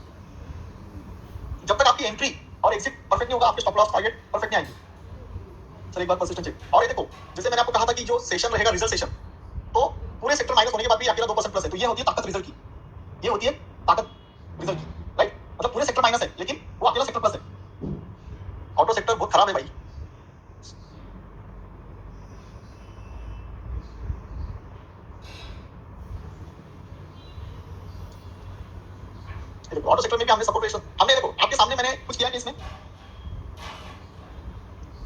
जब तक आपकी एंट्री और एग्जिट परफेक्ट नहीं होगा, आपके स्टॉप लॉस टारगेट परफेक्ट नहीं आएंगे। सर एक बार परसिस्टेंट चेक। और ये देखो, जैसे मैंने आपको कहा था कि जो सेशन रहेगा रिजल्ट सेशन, तो पूरे सेक्टर माइनस होने के बाद भी अकेला 2% प्लस है, तो ये होती है ताकत रिजल्ट की, ये होती है ताकत रिजल्ट की, राइट। मतलब पूरे सेक्टर माइनस है लेकिन वो अकेला सेक्टर प्लस है। ऑटो सेक्टर बहुत खराब है भाई। ऑटो सेक्टर में भी हमने सपोर्ट रेशियो, हमने देखो आपके सामने मैंने कुछ किया कि इसमें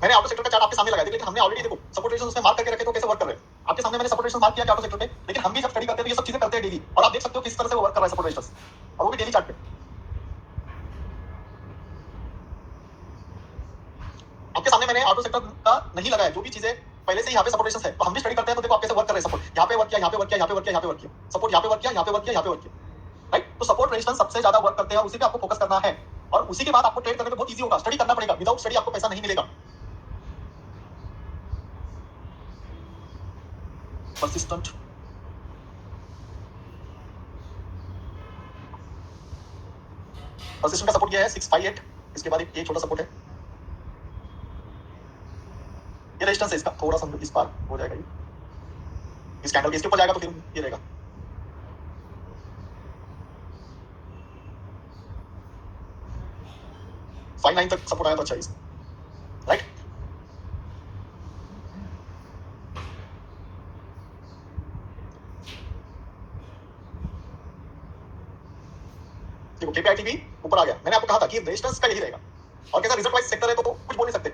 मैंने ऑटो सेक्टर का चार्ट आपके सामने लगा दिया, लेकिन हमने ऑलरेडी देखो सपोर्ट रेशियो उसमें मार्क करके रखे, तो कैसे वर्क कर रहे हैं आपके सामने। मैंने सपोर्ट रेशियो मार्क किया ऑटो सेक्टर पे, लेकिन हम भी जब स्टडी करते हैं तो ये सब चीजें करते हैं डेली, और आप देख सकते हो किस तरह से वो वर्क कर रहा है सपोर्ट रेशियो, और वो भी डेली चार्ट पे। आपके सामने मैंने ऑटो सेक्टर का नहीं लगाया, जो भी चीजें पहले से ही यहाँ पे सपोर्ट रेशियो है, तो हम भी स्टडी करते हैं तो देखो आप कैसे वर्क कर रहे हैं। सपोर्ट यहाँ पे वर्क किया, यहाँ पे वर्क किया, यहाँ पे वर्क किया, यहाँ पे वर्क किया, सपोर्ट यहाँ पे वर्क किया, यहाँ पे वर्क किया, यहाँ पे वर्क किया, राइट। तो सपोर्ट रेजिस्टेंस सबसे ज्यादा वर्क करते हैं और उसी पे आपको फोकस करना है और उसी के बाद आपको ट्रेड करने में बहुत इजी होगा। स्टडी करना पड़ेगा, विदाउट स्टडी आपको पैसा नहीं मिलेगा। परसिस्टेंट परसिस्टेंट का सपोर्ट ये है 658, इसके बाद एक छोटा सपोर्ट है, ये रेजिस्टेंस है इसका, थोड़ा सा इस पार हो जाएगा, ये इस कैंडल के इसके ऊपर जाएगा तो फिर ये रहेगा। फाइव 9 तक सपोर्ट आया तो अच्छा है, राइट। देखो केपीआईटी भी ऊपर आ गया, मैंने आपको कहा था कि रेजिस्टेंस का यही रहेगा और कैसा रिजल्ट वाइज सेक्टर है तो कुछ बोल नहीं सकते।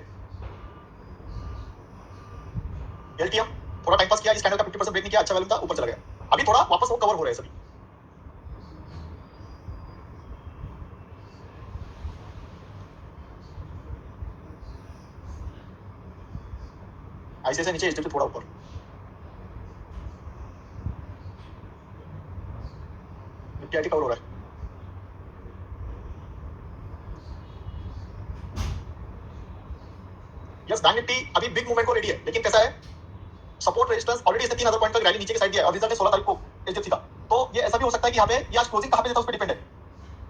एलटीएम थोड़ा टाइम पास किया, इस कैंडल का 50% ब्रेक नहीं किया, अच्छा वैल्यू था, ऊपर चला गया, अभी थोड़ा वापस वो कवर हो रहा है सभी। ऐसे नीचे एचडीएफसी थोड़ा ऊपर, केपीआईटी कवर हो रहा है। यस बैंक निफ्टी अभी बिग मूवमेंट को रेडी है, लेकिन कैसा है सपोर्ट रेजिस्टेंस ऑलरेडी इसने 3000 पॉइंट तक रैली नीचे की साइड दिया है और रिजल्ट है 16 तारीख को एचडीएफसी का, तो ये ऐसा भी हो सकता है कि यहाँ पे ये आज क्लोजिंग कहाँ पे देता है उस पर डिपेंड है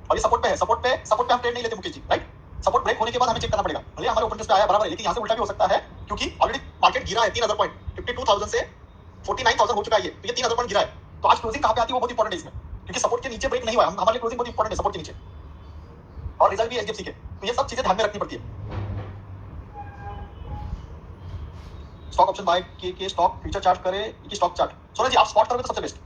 और ये सपोर्ट पे है, सपोर्ट पे हम ट्रेड नहीं लेते Mukesh ji, right. Support break होने के बाद हमें चेक करना पड़ेगा, भले हमारे ओपन टेस्ट पे आया बराबर है, लेकिन यहाँ से उल्टा भी हो सकता है क्योंकि ऑलरेडी मार्केट गिरा है 3000 पॉइंट, 52,000 से 49,000 हो चुका है, तो ये 3000 पॉइंट गिरा है, तो आज क्लोजिंग कहाँ पे आती है वो बहुत इंपॉर्टेंट है इसमें, क्योंकि सपोर्ट के नीचे ब्रेक नहीं हुआ, हमारे लिए क्लोजिंग बहुत इंपॉर्टेंट है सपोर्ट के नीचे और रिजल्ट भी एचडीएफसी के, तो ये सब चीजें ध्यान में रखनी पड़ती है। स्टॉक ऑप्शन बाय के स्टॉक फ्यूचर चार्ट करे कि स्टॉक चार्ट, सोना जी आप स्पॉट करोगे तो सबसे best.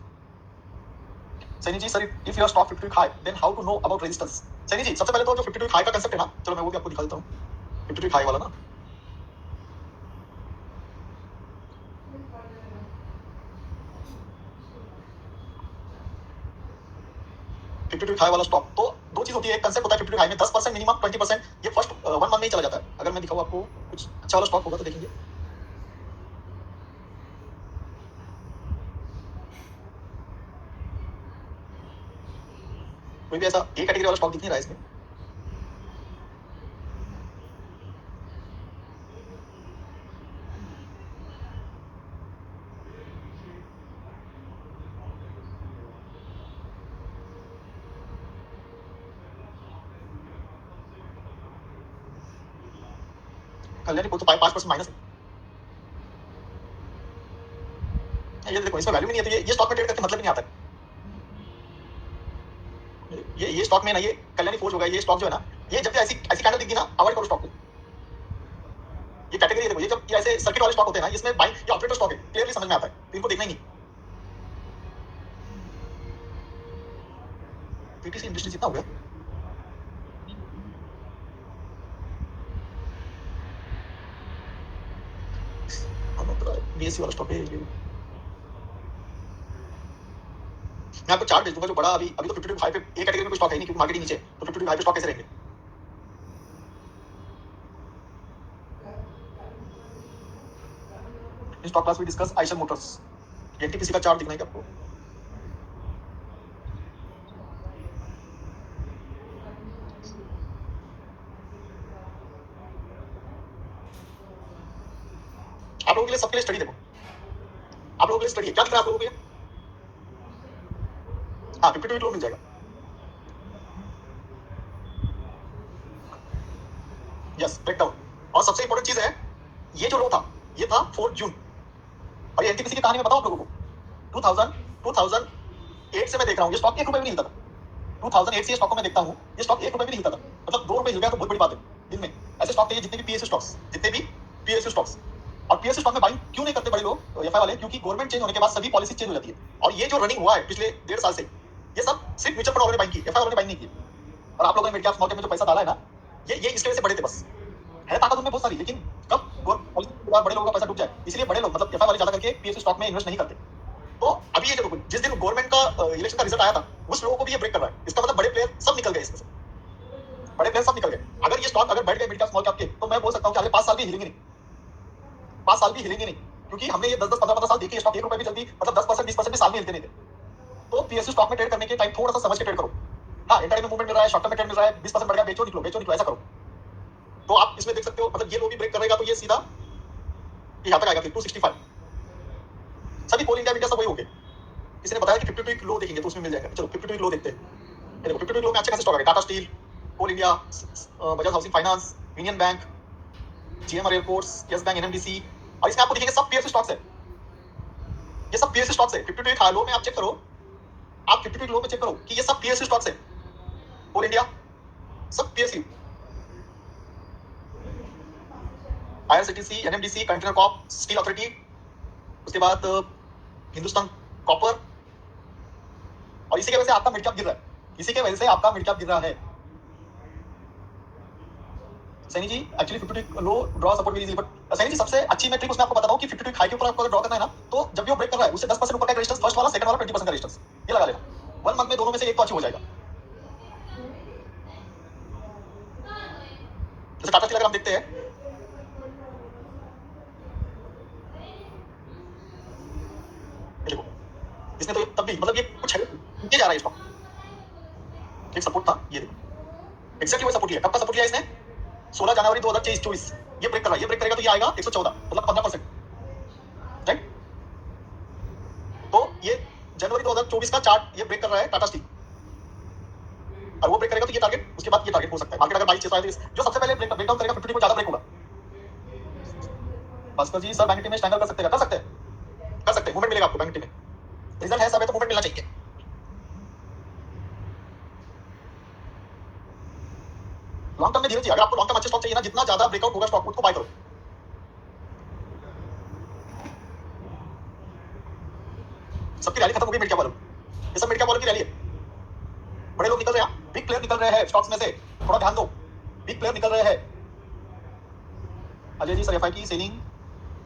Saini ji sir if your stock 52 high then how to know about resistance. Saini ji सबसे पहले तो जो 52 हाई का कांसेप्ट है ना, चलो मैं वो भी आपको दिखा देता हूं, 52 हाई वाला ना, हाई वाला स्टॉक, तो दो चीज होती है, एक कांसेप्ट होता है 52 हाई में 10% मिनिमम 20%, ये फर्स्ट 1 मंथ में ही चला जाता है। अगर मैं दिखाऊं आपको कुछ अच्छा वाला स्टॉक होगा तो देखेंगे, कोई भी ऐसा ए कैटेगरी वाला स्टॉक दिख नहीं रहा है इसमें, कल्याणी को तो 5% माइनस है, ये देखो इसमें वैल्यू नहीं है, तो ये स्टॉक में ट्रेड करके मतलब ही नहीं आता है। ये स्टॉक में ना, ये कल्याणी फोर्ज होगा, ये स्टॉक जो है ना, ये जब भी ऐसी कैंडल दिखती ना अवॉइड करो स्टॉक को, ये कैटेगरी देखो, ये जब ये ऐसे सर्किट वाले स्टॉक होते हैं ना, इसमें बाइंग ये ऑपरेटर स्टॉक है, क्लियरली समझ में आता है, तो इनको देखना ही नहीं। पीटीसी इंडस्ट्री जितना हो गया, बीएससी वाला स्टॉक है ये, मैं आपको चार्ट भेज दूंगा जो बड़ा अभी तो 52 हाई पे एक कैटेगरी में कोई स्टॉक है नहीं क्योंकि मार्केट नीचे, तो 52 हाई पे स्टॉक कैसे रहेंगे। Stock class we discuss Eicher motors, NTPC का चार्ट दिखना है क्या आपको, आप लोगों के लिए सबके लिए स्टडी देखो, आप लोगों के लिए स्टडी है क्या दिख रहा है आप लोगों को, हाँ 52 लो मिल जाएगा। यस ब्रेकडाउन, और सबसे इंपॉर्टेंट चीज है ये जो लो था, ये था 4 जून, और ये एनटीपीसी की कहानी में बताओ आप लोगों को 2008 से मैं देख रहा हूँ ये स्टॉक 1 रुपए भी नहीं हिलता था, 2008 से ये स्टॉक को मैं देखता हूँ, ये स्टॉक 1 रुपए भी नहीं हिलता था, मतलब 2 रुपए हिल गया तो बहुत बड़ी बात है। दिन में ऐसे स्टॉक चाहिए जितने भी पीएसयू स्टॉक्स, और पीएसयू स्टॉक में बाइंग क्यों नहीं करते बड़े लोग एफआई वाले, क्योंकि गवर्नमेंट चेंज होने के बाद सभी पॉलिसी चेंज हो जाती है, और ये जो रनिंग हुआ है पिछले 1.5 साल से, ये सब सिर्फ म्यूचुअल फंड वालों ने बाइंग की, एफआई वालों ने बाइंग नहीं की, और आप लोगों ने मिड कैप स्मॉल कैप में जो पैसा डाला है ना, ये इसके वजह से बड़े थे, बस है ताकत उनमें बहुत सारी, लेकिन कब पॉलिसी के बाद बड़े लोगों का पैसा डूब जाए, इसलिए बड़े लोग मतलब एफआई वाले ज्यादा करके पीएसयू स्टॉक में इन्वेस्ट नहीं करते। तो अभी ये जो जिस दिन गवर्नमेंट का इलेक्शन का रिजल्ट आया था उस लोगों को भी ये ब्रेक कर रहा है, इसका मतलब बड़े प्लेयर सब निकल गए इसमें से, बड़े प्लेयर सब निकल गए। अगर ये स्टॉक अगर बैठ गए मिड कैप स्मॉल कैप के, तो मैं बोल सकता हूँ कि अगले 5 साल भी हिलेंगे नहीं, 5 साल भी हिलेंगे नहीं, क्योंकि हमने ये 10-10, 15-15 साल देखी स्टॉक 1 रुपए भी चलती, मतलब 10% 20% भी साल में हिलते नहीं थे। तो पीएसयू स्टॉक में ट्रेड करने के टाइम थोड़ा सा समझ के ट्रेड करो। हाँ, इंटरडे में मूवमेंट मिल रहा है, शॉर्ट टर्म में ट्रेड मिल रहा है, 20% बढ़ गया, बेचो निकलो, ऐसा करो। तो आप इसमें देख सकते हो, मतलब ये लो भी ब्रेक करेगा तो ये सीधा यहाँ तक आएगा, फिर 265। सभी कोल इंडिया सब वही हो गए। किसी ने बताया कि 52 वीक लो देखेंगे तो उसमें मिल जाएगा। चलो 52 वीक लो देखते हैं। ये देखो 52 वीक लो में अच्छे खासे स्टॉक आ गए, Tata Steel, Coal India, Bajaj Housing Finance, Union Bank, GMR Airports, Yes Bank, NMDC, और इसमें आपको दिखेंगे सब पीएसयू स्टॉक्स है। ये सब पीएसयू स्टॉक्स है। 52 वीक लो में आप चेक करो, आप 52 वीक लो में चेक करो कि ये सब पीएसयू स्टॉक्स है। कोल इंडिया सब PSU, IRCTC, NMDC, container Corp, steel authority, उसके बाद हिंदुस्तान कॉपर, और इसी की वजह से आपका मिड कैप गिर रहा है। इसी की वजह से आपका मिड कैप गिर रहा है। Saini ji actually 52 low draw support very easy, but Saini ji सबसे अच्छी मैं ट्रिक उसमें आपको बताता हूं कि 52 हाई के ऊपर आपको ड्रॉ करना है ना, तो जब भी वो ब्रेक कर रहा है उससे 10% ऊपर का रेजिस्टेंस, फर्स्ट वाला, सेकंड वाला 20% का रेजिस्टेंस ये लगा लेना। 1 मंथ में दोनों में से एक तो अचीव हो जाएगा। जैसे टाटा स्टील अगर हम देखते हैं, देखो इसने तो तब भी मतलब ये कुछ है, नीचे जा रहा है स्टॉक। एक सपोर्ट था, ये देखो एक्जैक्टली वही सपोर्ट लिया। कब का सपोर्ट लिया इसने? 16 जनवरी 2024। ये ब्रेक कर रहा है, ये ब्रेक करेगा तो ये आएगा 114, मतलब 15%, राइट। तो ये जनवरी 2024 का चार्ट ये ब्रेक कर रहा है टाटा स्टील, और वो ब्रेक करेगा तो ये टारगेट, उसके बाद ये टारगेट हो सकता है। मार्केट अगर 22,600 आए तो जो सबसे पहले ब्रेकडाउन करेगा 52 को ज्यादा ब्रेक होगा। भास्कर जी सर बैंक निफ्टी में स्टैंडर्ड कर सकते हैं, कर सकते हैं, मूवमेंट मिलेगा आपको बैंक निफ्टी में। रिजल्ट है सब है तो मूवमेंट मिलना चाहिए। लॉन्ग टर्म में धीरे, अगर आपको लॉन्ग टर्म अच्छे स्टॉक चाहिए ना, जितना ज्यादा ब्रेकआउट होगा स्टॉक उसको बाय करो। सबकी रैली खत्म हो गई मिड कैप वालों, ये सब मिड कैप वालों की रैली है। बड़े लोग निकल रहे हैं, बिग प्लेयर निकल रहे हैं स्टॉक्स में से, थोड़ा ध्यान दो, बिग प्लेयर निकल रहे हैं। अजय जी सर एफआई की सेलिंग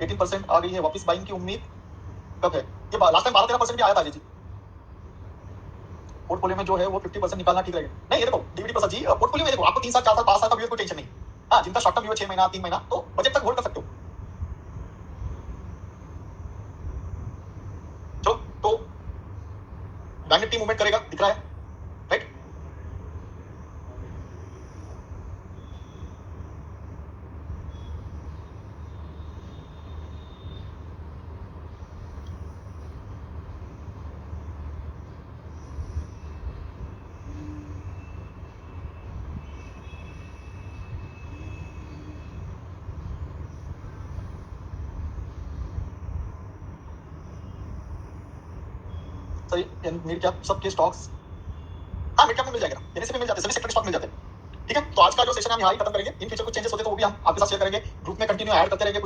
18% आ गई है, वापस बाइंग की उम्मीद कब है? ये लास्ट टाइम 12-13% भी आया था अजय जी। पोर्टफोलियो में जो है वो 50% निकालना ठीक रहेगा। नहीं ये देखो डीवीडी प्रसाद जी, पोर्टफोलियो में देखो आपको 3 साल 4 साल 5 साल का व्यू कोई टेंशन नहीं। हाँ, जिनका शॉर्ट टर्म व्यू 6 महीना 3 महीना, तो बजट तक होल्ड कर सकते हो। चलो तो बैंक निफ्टी मूवमेंट करेगा दिख रहा है, राइट। सही, मिड कैप सबके स्टॉक्स, हाँ मिड कैप में मिल जाएगा, एनएससी में मिल जाते हैं, सभी सेक्टर के स्टॉक मिल जाते हैं। ठीक है, तो आज का जो सेशन हम यहाँ ही खत्म करेंगे। इन फ्यूचर कुछ चेंजेस होते तो वो भी हम आपके साथ शेयर करेंगे, ग्रुप में कंटिन्यू ऐड करते रहेंगे कुछ